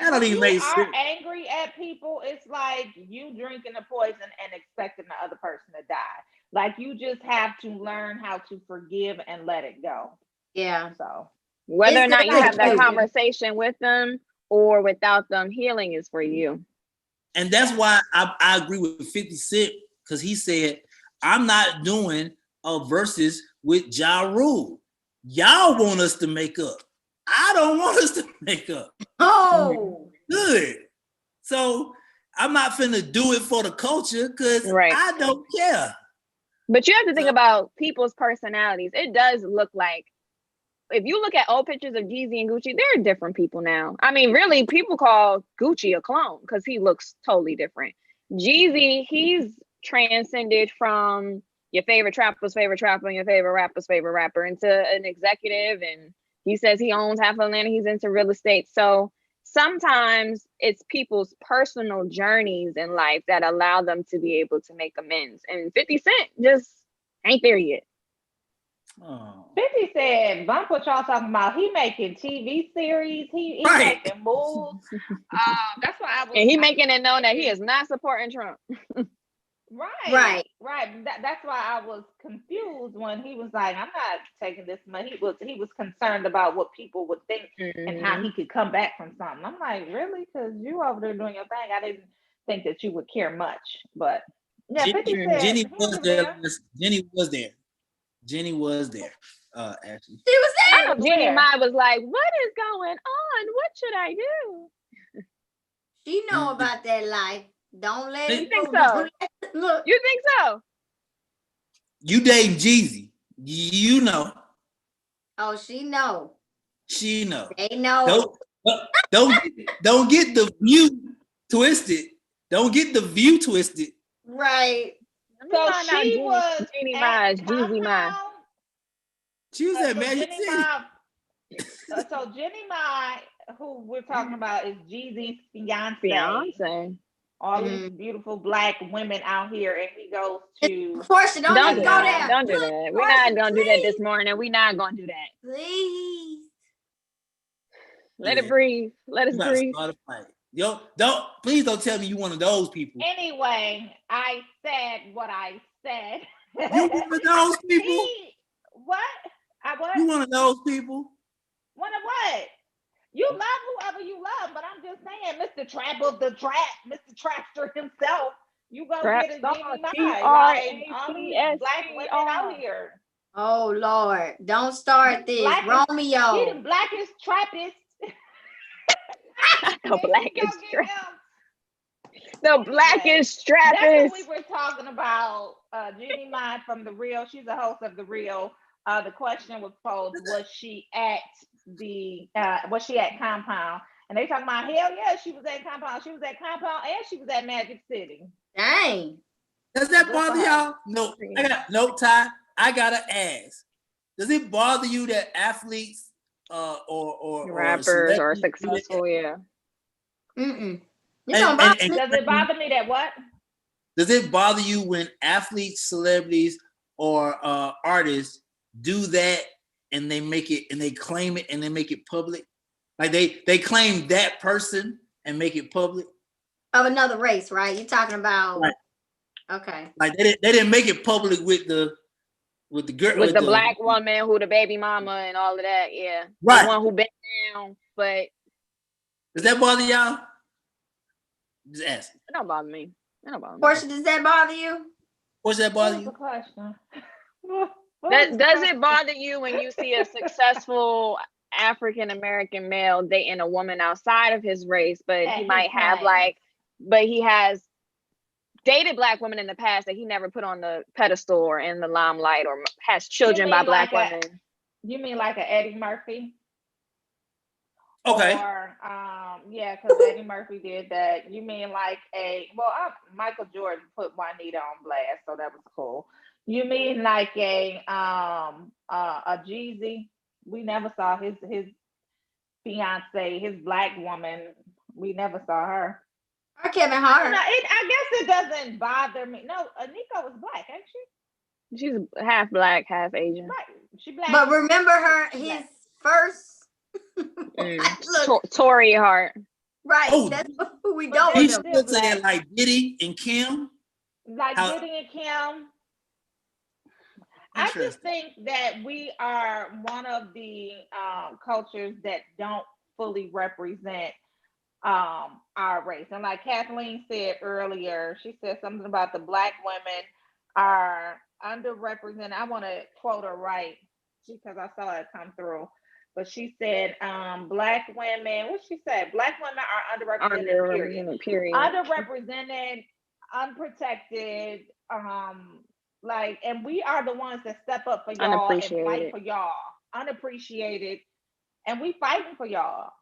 don't even make sense. When you are angry at people, it's like you drinking the poison and expecting the other person to die. Like, you just have to learn how to forgive and let it go. Yeah. So whether or not you have that conversation with them or without them, healing is for you. And that's why I agree with 50 Cent, because he said, I'm not doing a versus with Ja Rule. Y'all want us to make up. I don't want us to make up. Oh, good. So I'm not finna do it for the culture because I don't care. But you have to think about people's personalities. It does look like, if you look at old pictures of Jeezy and Gucci, they're different people now. I mean, really, people call Gucci a clone because he looks totally different. Jeezy, he's transcended from your favorite trapper's favorite trapper and your favorite rapper's favorite rapper into an executive, and he says he owns half of Atlanta. He's into real estate. So sometimes it's people's personal journeys in life that allow them to be able to make amends. And 50 Cent just ain't there yet. Oh. 50 said, bump what y'all talking about. He making TV series. He making moves. That's why I was. And he making it known that he is not supporting Trump. Right. That's why I was confused when he was like, "I'm not taking this money." He was concerned about what people would think and how he could come back from something. I'm like, really? Because you over there doing your thing. I didn't think that you would care much, but yeah, 50 said Jenny he was was there. there. Jenny was there. Jenny was there. Actually. She was I there. know Jeannie Where? Mai was like, "What is going on? What should I do?" She know about that life. Don't let You it think go. so? Look. You think so? You dating Jeezy. You know. Oh, she know. She know. They know. Don't get the view twisted. Don't get the view twisted. Right. Let me So find out she was Jeannie at Mai's Jeezy Mai. Compound. She was at So Magic Jenny City. Mai, Jenny Mai, who we're talking about, is Jeezy's fiance. Fiance. All these beautiful black women out here, and he goes to Portia, don't Don't even do go that. there. Don't do Please, that. We're Portia, not gonna do that this morning. We're not gonna do that. Please. Let it breathe. Let us You about to breathe. start a fight. Yo, please don't tell me you one of those people. Anyway, I said what I said. You one of those people? What? I what? You one of those people? One of what? You love whoever you love, but I'm just saying, Mr. Trap of the Trap, Mr. Trapster himself, you go Trap get a star, Jenny Mai. Like all these black women out TRAPSTR. here. Oh Lord, don't start this. Romeo. He the blackest trappist. The blackest Get strap. him. The blackest strap That's is. what we were talking about. Jenny Mai from The Real. She's a host of The Real. The question was posed: was she at Compound? And they talking about, hell yeah, she was at Compound. She was at Compound and she was at Magic City. Dang. Does that bother y'all? No, Ty. I gotta ask. Does it bother you that athletes or rappers are successful? Yeah. Mm-mm. Does it bother me that what? Does it bother you when athletes, celebrities, or artists do that and they make it and they claim it and they make it public? Like they claim that person and make it public? Of another race, right? You're talking about right. Okay. Like they didn't make it public with the girl, with the black woman who the baby mama and all of that. Yeah, right. The one who been down. But does that bother y'all? Just ask. It don't bother me. It don't bother me. Portia, does that bother you? What's that bother you? Does it bother you when you see a successful African American male dating a woman outside of his race, but he might have but he has dated black women in the past that he never put on the pedestal or in the limelight or has children by black women? You mean like a Eddie Murphy? Okay. Or yeah, because Eddie Murphy did that. You mean like Michael Jordan put Juanita on blast, so that was cool. You mean like a Jeezy? We never saw his fiance, his black woman. We never saw her. Or Kevin Hart. I guess it doesn't bother me. No, Nico was black, ain't she? She's half black, half Asian. Right. She black. But remember his first Tory Hart. Right. Oh, that's who we don't know. He's still saying like Diddy and Kim. Like Diddy and Kim. I just think that we are one of the cultures that don't fully represent our race. And like Kathleen said earlier, she said something about the black women are underrepresented. I want to quote her right because I saw it come through. But she said, black women, what she said? Black women are underrepresented, period. Underrepresented, unprotected, and we are the ones that step up for y'all and fight for y'all. Unappreciated. And we fighting for y'all.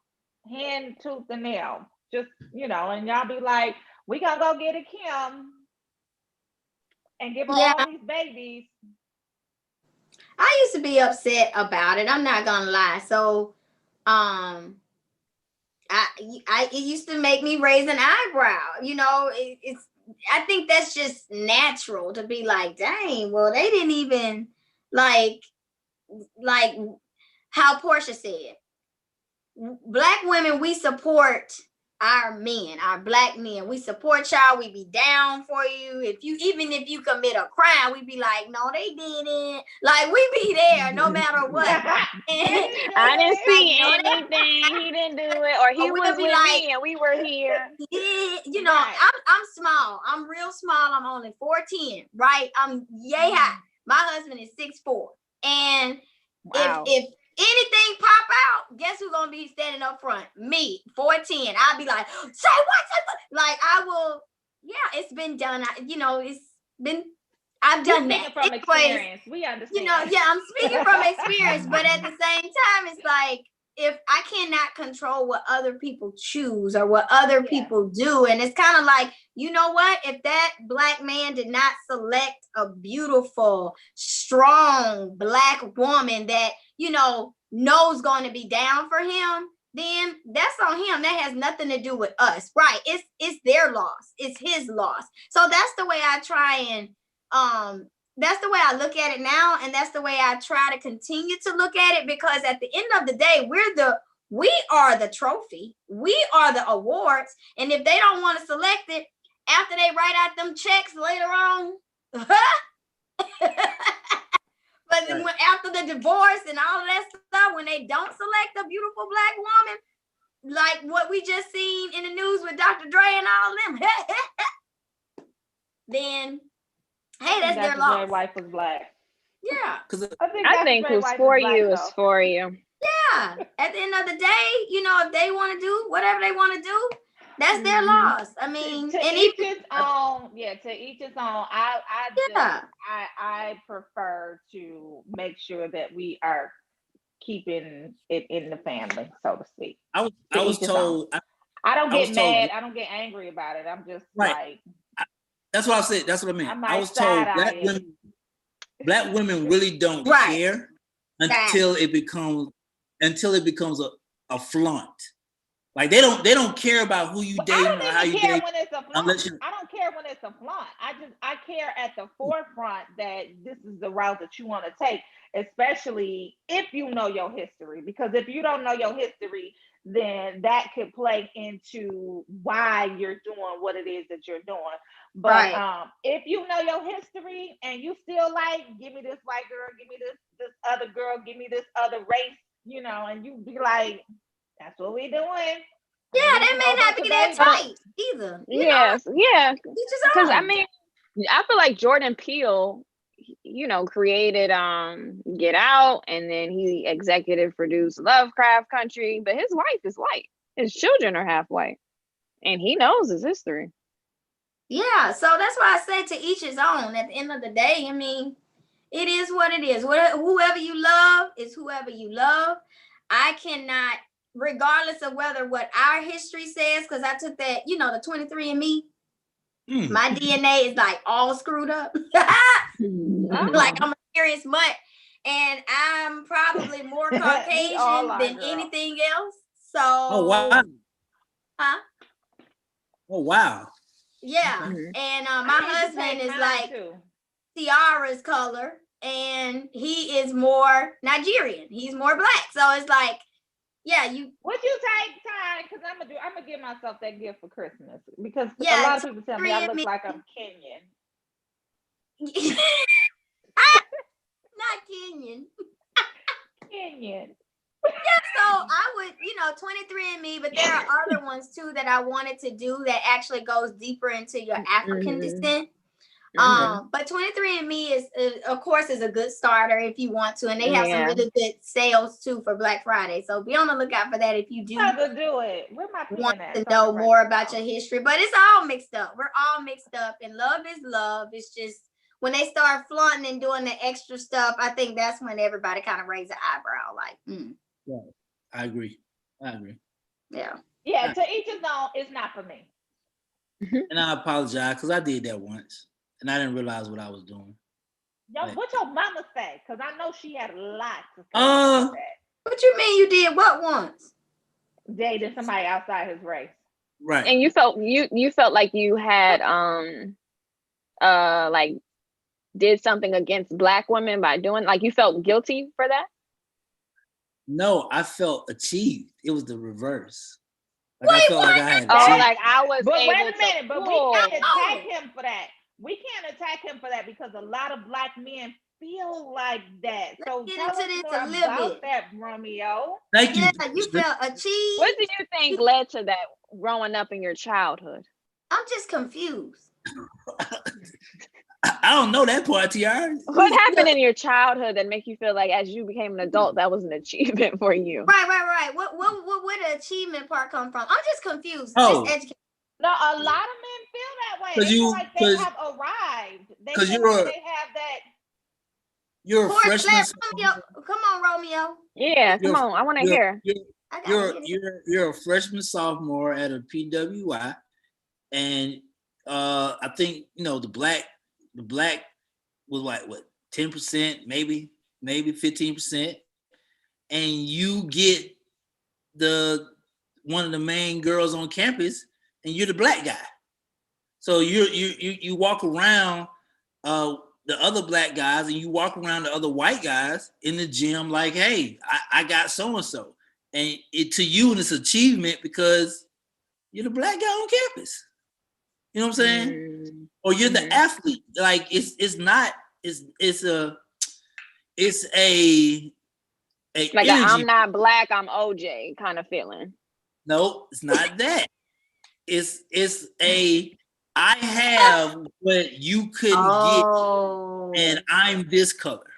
Hand, tooth, and nail. Just, and y'all be like, we gonna go get a Kim and give her all these babies. I used to be upset about it. I'm not gonna lie. So, it used to make me raise an eyebrow. I think that's just natural to be like, dang, well, they didn't even like how Portia said. Black women, we support our men, our black men. We support y'all. We be down for you. Even if you commit a crime, we be like, no, they didn't. Like we be there no matter what. I didn't see anything. He didn't do it, or he was with me and we were here. You know, I'm small. I'm real small. I'm only 4'10", right? I'm yay high. My husband is 6'4", and if anything pop out, guess who's gonna be standing up front? Me, 4'10". I'll be like, say what? Like I will. Yeah, it's been done. I've done that. From experience, we understand. You know, yeah, I'm speaking from experience, but at the same time, it's like if I cannot control what other people choose or what other people do, and it's kind of like, you know what? If that black man did not select a beautiful, strong black woman that, you know, knows going to be down for him, then that's on him. That has nothing to do with us, right? It's their loss. It's his loss. So that's the way I try and that's the way I look at it now, and that's the way I try to continue to look at it, because at the end of the day, we are the trophy, we are the awards, and if they don't want to select it after they write out them checks later on, but then after the divorce and all of that stuff, when they don't select a beautiful black woman, like what we just seen in the news with Dr. Dre and all of them, then hey, that's their loss. Dr. wife was black. Yeah. I think who's for you is for you. Yeah. At the end of the day, you know, if they want to do whatever they want to do, that's their loss. I mean, to each his own. Yeah, to each his own. I prefer to make sure that we are keeping it in the family, so to speak. I was told. I don't get mad. I don't get angry about it. I'm just like. That's what I said. That's what I mean. I was told black women really don't care until it becomes a flaunt. Like they don't care about who you dating or how you date. I don't care when it's a flaunt. I care at the forefront that this is the route that you want to take, especially if you know your history. Because if you don't know your history, then that could play into why you're doing what it is that you're doing. But if you know your history and you still like, give me this white girl, give me this other girl, give me this other race, you know, and you be like, that's what we doing. Yeah, they may not be that tight either. Yes, yeah. Because I mean, I feel like Jordan Peele, you know, created Get Out, and then he executive produced Lovecraft Country, but his wife is white. His children are half white, and he knows his history. Yeah, so that's why I said to each his own. At the end of the day, I mean, it is what it is. Whoever you love is whoever you love. I cannot, regardless of what our history says, because I took that, you know, the 23andMe. My DNA is like all screwed up. Like I'm a serious mutt, and I'm probably more Caucasian than anything else. So. Oh wow. Huh? Oh wow. Yeah, and my husband is like Tiara's color, and he is more Nigerian. He's more black, so it's like, yeah, you. Would you take time? Because I'm gonna give myself that gift for Christmas, because a lot of people tell me I look like I'm Kenyan. Not Kenyan. Kenyan. Yeah, so I would, you know, 23andMe, but there are other ones too that I wanted to do that actually goes deeper into your African descent. But 23andMe is, of course, is a good starter if you want to, and they have some really good sales too for Black Friday. So be on the lookout for that if you do do it. Want to know more about your history. But it's all mixed up. We're all mixed up, and love is love. It's just when they start flaunting and doing the extra stuff, I think that's when everybody kind of raises an eyebrow, like. Yeah, I agree. Yeah. Yeah, to each his own. It's not for me. And I apologize because I did that once, and I didn't realize what I was doing. What your mama say? Because I know she had a lot to say about that. What you mean you did what once? Dated somebody outside his race. Right. And you felt like you had like did something against Black women by doing, like, you felt guilty for that? No, I felt achieved. It was the reverse. Like I felt like I had Oh, achieved. like I was But wait able a minute, to but we pull. can't attack him for that. We can't attack him for that because a lot of black men feel like that. So Let's get tell into us this more a little about bit. that, Romeo. Thank you. Yeah, you felt What achieved. do you think led to that growing up in your childhood? I'm just confused. I don't know that part, TR. What happened in your childhood that make you feel like as you became an adult that was an achievement for you? Right. Where the achievement part come from? I'm just confused. Oh. Just educate. No, a lot of men feel that way. 'Cause They feel you- like they 'cause- have arrived. They 'cause feel you're like a- they have that. You're a Horse, freshman. let Romeo. Come on, Romeo. Yeah, come You're- on. I want to you're- hear. I gotta get it. You're a freshman sophomore at a PWI, and I think the black was like what 10%, maybe 15%, and you get the one of the main girls on campus, and you're the black guy. So you walk around the other black guys, and you walk around the other white guys in the gym like, hey, I got so and so. And to you, it's achievement because you're the black guy on campus. You know what I'm saying? Or you're the athlete. Like it's a Like energy. I'm not black, I'm OJ kind of feeling. No, it's not that. It's a I have what you couldn't get, and I'm this color,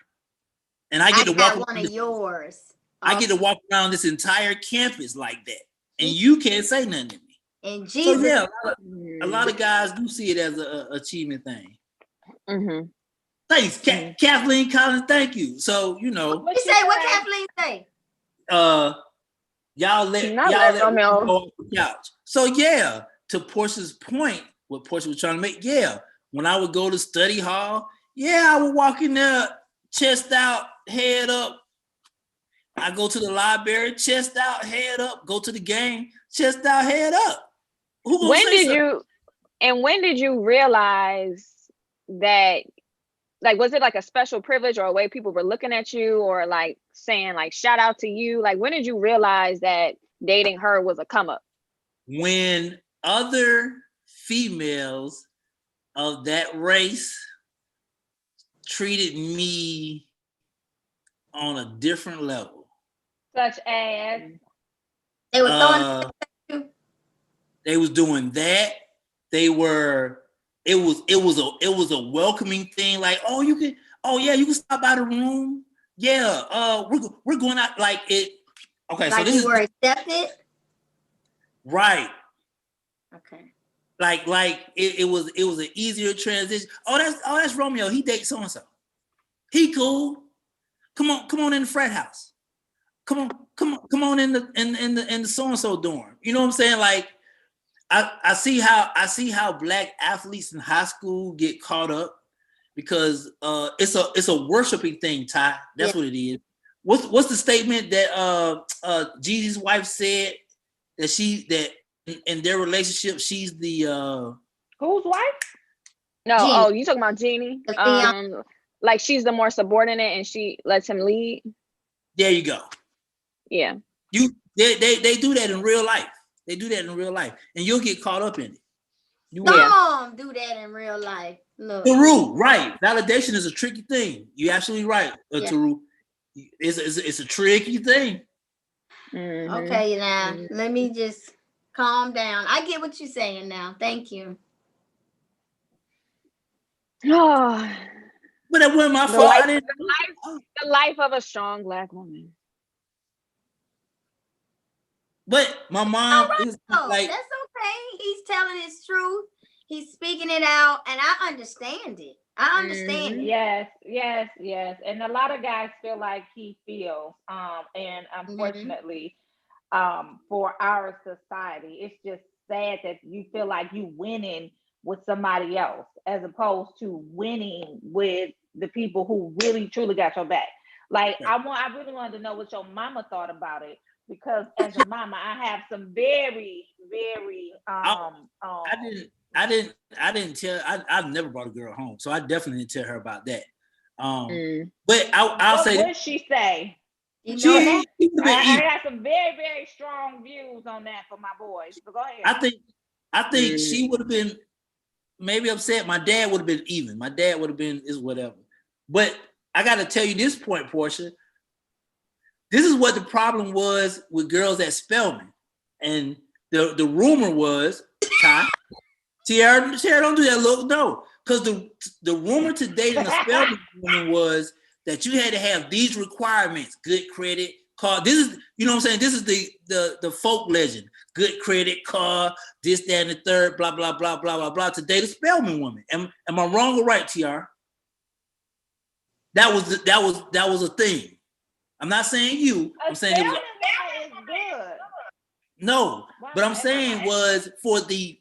and I get to walk. One of yours. I get to walk around this entire campus like that, and you can't say nothing to me. And Jesus, so yeah, a lot of guys do see it as an achievement thing. Mm-hmm. Thanks, Kathleen Collins. Thank you. So you say what Kathleen say? Y'all let me go off the couch. So yeah, to Portia's point, what Portia was trying to make, yeah, when I would go to study hall, yeah, I would walk in there, chest out, head up. I go to the library, chest out, head up. Go to the game, chest out, head up. When did you realize that? Like, was it like a special privilege or a way people were looking at you, or like saying like shout out to you? Like, when did you realize that dating her was a come up? When other females of that race treated me on a different level. Such as they were throwing they was doing that. They were it was a welcoming thing, like, you can stop by the room. Yeah, we're going out like it. Okay, like so this were accepted. Right. Okay. Like it was an easier transition. That's Romeo. He dates so and so. He cool. Come on in the frat house. Come on in the so and so dorm. You know what I'm saying? Like I see how black athletes in high school get caught up because it's a worshiping thing, Ty. That's what it is. What's the statement that Jesus' wife said that in their relationship she's the whose wife? No, Jeannie. You talking about Jeannie? Like she's the more subordinate and she lets him lead. There you go. Yeah. They do that in real life. They do that in real life, and you'll get caught up in it. Some do that in real life. Look. Taru, right? Validation is a tricky thing. You're absolutely right, Taru. It's a tricky thing. Mm-hmm. Okay, now let me just calm down. I get what you're saying now. Thank you. Oh, but that wasn't my fault. The life of a strong black woman. But my mom is like, that's okay. He's telling his truth. He's speaking it out, and I understand it. I understand it. Yes. And a lot of guys feel like he feels. And unfortunately, for our society, it's just sad that you feel like you winning with somebody else as opposed to winning with the people who really truly got your back. Like I really wanted to know what your mama thought about it. Because as a mama, I have some very, very I didn't tell. I've never brought a girl home, so I definitely didn't tell her about that. But I'll say, what did she say? You know that? She would have been I even. got some very, very strong views on that for my boys. So go ahead. I think she would have been maybe upset. My dad would have been even. My dad would have been is whatever. But I got to tell you this point, Portia. This is what the problem was with girls at Spelman, and the rumor was, Ty, Tiara, don't do that. Look, no, because the rumor to dating a Spelman woman was that you had to have these requirements: good credit, car. This is, you know what I'm saying. This is the folk legend: good credit, car, this, that, and the third, blah blah blah blah blah blah. To date a Spelman woman. Am I wrong or right, Tiara? That was a thing. I'm not saying you. I'm saying it was. Is good. No, but I'm saying was for the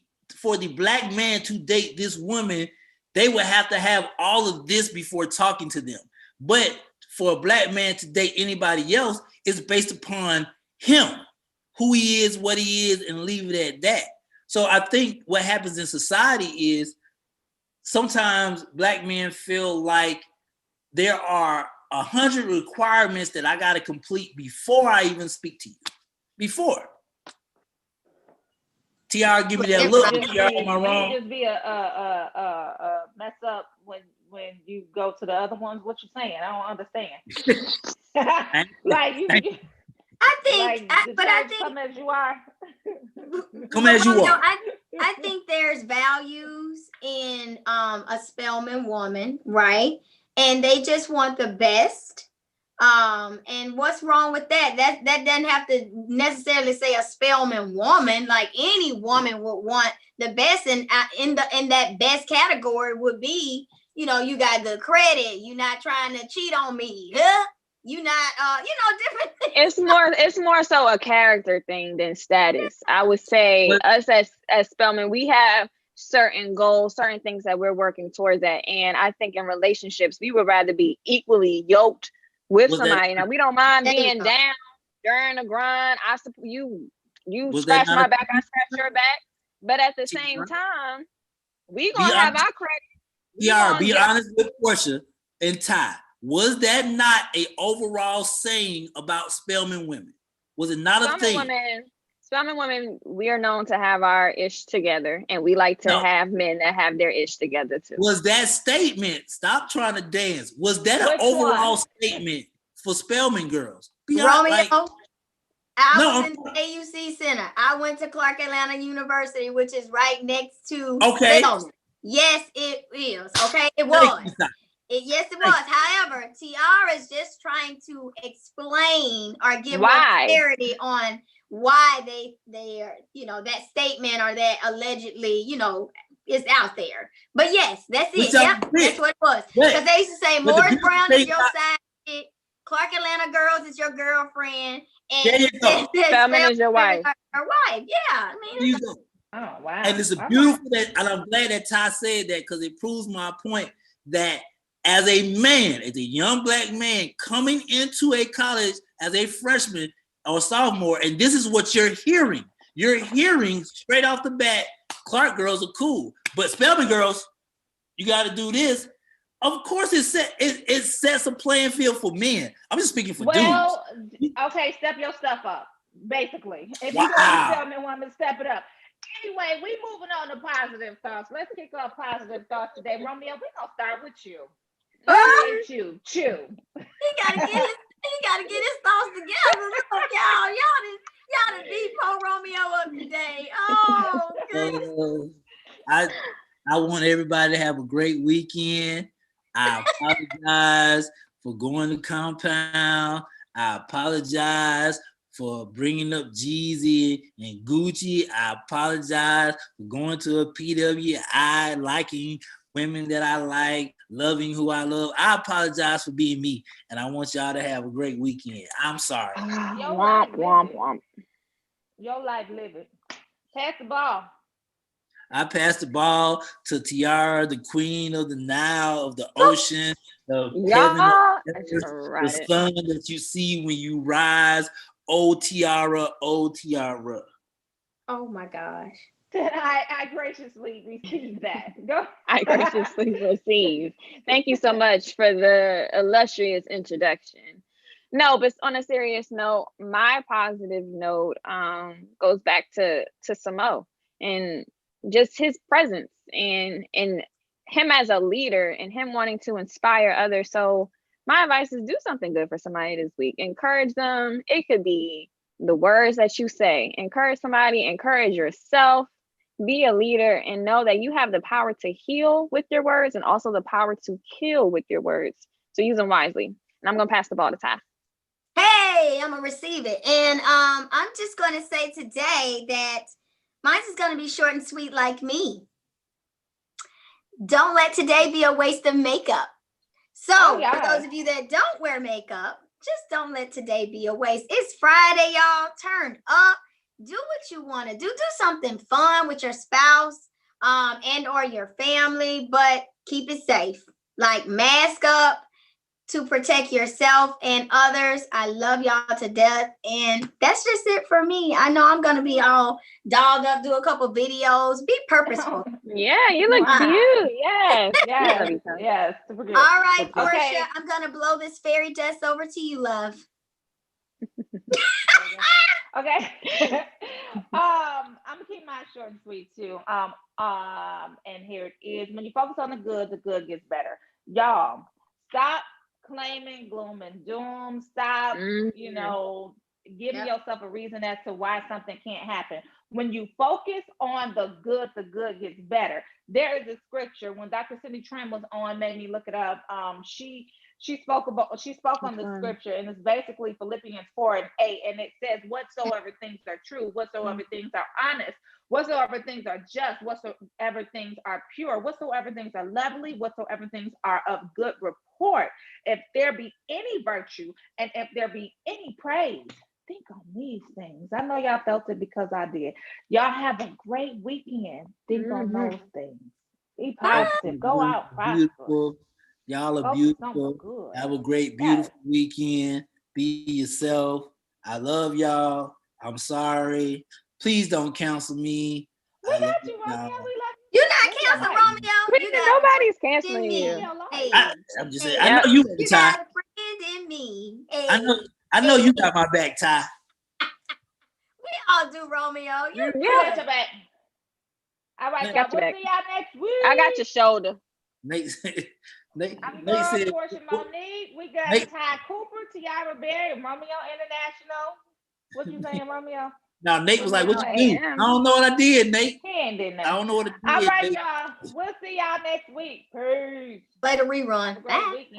black man to date this woman, they would have to have all of this before talking to them. But for a black man to date anybody else, it's based upon him, who he is, what he is, and leave it at that. So I think what happens in society is sometimes black men feel like there are 100 requirements that I got to complete before I even speak to you. Before. TR, give me that look. TR, am I wrong? Just be a mess up when you go to the other ones. What you saying? I don't understand. Like you. I think, like, but I think come as you are. Come as you are. I think there's values in a Spelman woman, right? And they just want the best. And what's wrong with that? That doesn't have to necessarily say a Spelman woman. Like any woman would want the best, and in that best category would be, you know, you got good credit, you're not trying to cheat on me, huh? You not different things. It's more so a character thing than status. I would say us as Spelman, we have certain goals, certain things that we're working towards that. And I think in relationships, we would rather be equally yoked with somebody. Now we don't mind being down during the grind. You scratch my back, I scratch your back. But at the same time, we gonna have our credit. Be honest with Portia and Ty. Was that not a overall saying about Spelman women? Was it not a thing? Spelman women, we are known to have our ish together, and we like to have men that have their ish together too. Was that statement, stop trying to dance, was that an overall statement for Spelman girls? Romeo, I was in the AUC Center. I went to Clark Atlanta University, which is right next to Spelman. Yes, it is. Okay, it was. Yes, it was. However, Tiara is just trying to explain or give more clarity on why they are, that statement or that allegedly, is out there. But yes, that's it. Yep, that's what it was. Because they used to say Morris Brown is your side, Clark Atlanta girls is your girlfriend, and Spelman is your wife. Her wife, yeah. I mean, oh wow. And it's beautiful that, and I'm glad that Ty said that, because it proves my point that as a man, as a young black man coming into a college as a freshman or sophomore, and this is what you're hearing. You're hearing straight off the bat, Clark girls are cool, but Spelman girls, you got to do this. Of course, it sets a playing field for men. I'm just speaking for dudes. Okay, step your stuff up, basically. If you want to Spelman woman, step it up. Anyway, we moving on to positive thoughts. Let's kick off positive thoughts today. Romeo, we're gonna start with you. Chew. He gotta get his thoughts together. Look, y'all done beat Poe Romeo up today. Oh goodness. I want everybody to have a great weekend. I apologize for going to Compound. I apologize for bringing up Jeezy and Gucci. I apologize for going to a PWI, liking women that I like, loving who I love. I apologize for being me, and I want y'all to have a great weekend. I'm sorry. Womp. Your life living. Pass the ball. I pass the ball to Tiara, the queen of the Nile, of the ocean, the the sun that you see when you rise. Oh, Tiara, oh, Tiara. Oh, my gosh. I graciously receive that. Go. I graciously receive. Thank you so much for the illustrious introduction. No, but on a serious note, my positive note goes back to Samo and just his presence and him as a leader and him wanting to inspire others. So my advice is do something good for somebody this week. Encourage them. It could be the words that you say. Encourage somebody, encourage yourself, be a leader, and know that you have the power to heal with your words and also the power to kill with your words. So use them wisely. And I'm gonna pass the ball to Ty. Hey, I'm gonna receive it. And I'm just gonna say today that mine is gonna be short and sweet like me. Don't let today be a waste of makeup. So for those of you that don't wear makeup, just don't let today be a waste. It's Friday, y'all. Turn up. Do what you want to do. Do something fun with your spouse and or your family, but keep it safe. Like mask up to protect yourself and others. I love y'all to death. And that's just it for me. I know I'm going to be all dolled up, do a couple videos, be purposeful. Yeah, you look cute. Yes. Yes. Super good. All right, Portia, Okay. I'm going to blow this fairy dust over to you, love. Okay. I'm gonna keep mine short and sweet too. And here it is. When you focus on the good gets better. Y'all, stop claiming gloom and doom. Stop, giving yourself a reason as to why something can't happen. When you focus on the good gets better. There is a scripture when Dr. Cindy Trim was on, made me look it up. She spoke on the scripture, and it's basically Philippians 4:8, and it says, whatsoever things are true, whatsoever things are honest, whatsoever things are just, whatsoever things are pure, whatsoever things are lovely, whatsoever things are of good report, if there be any virtue and if there be any praise, think on these things. I know y'all felt it because I did. Y'all have a great weekend. Think on those things. Be positive. Go out prosperous. Y'all are beautiful. Have a great, beautiful weekend. Be yourself. I love y'all. I'm sorry. Please don't cancel me. We got you, Romeo. We love you. You're not canceling Romeo. Nobody's canceling you. Hey, I'm just saying. I know you got you Ty. got a friend in me. Hey. I know you got my back, Ty. We all do, Romeo. You got your back. All right, y'all. We'll see y'all next week. I got your shoulder. I'm girl Portia Monique. We got Ty Cooper, Tiara Berry, Romeo International. What you saying, Romeo? Now Nate was like, "What you do?" I don't know what I did, Nate. He ain't did nothing. I don't know what I did. All right, y'all. We'll see y'all next week. Peace. Play the rerun. Great weekend.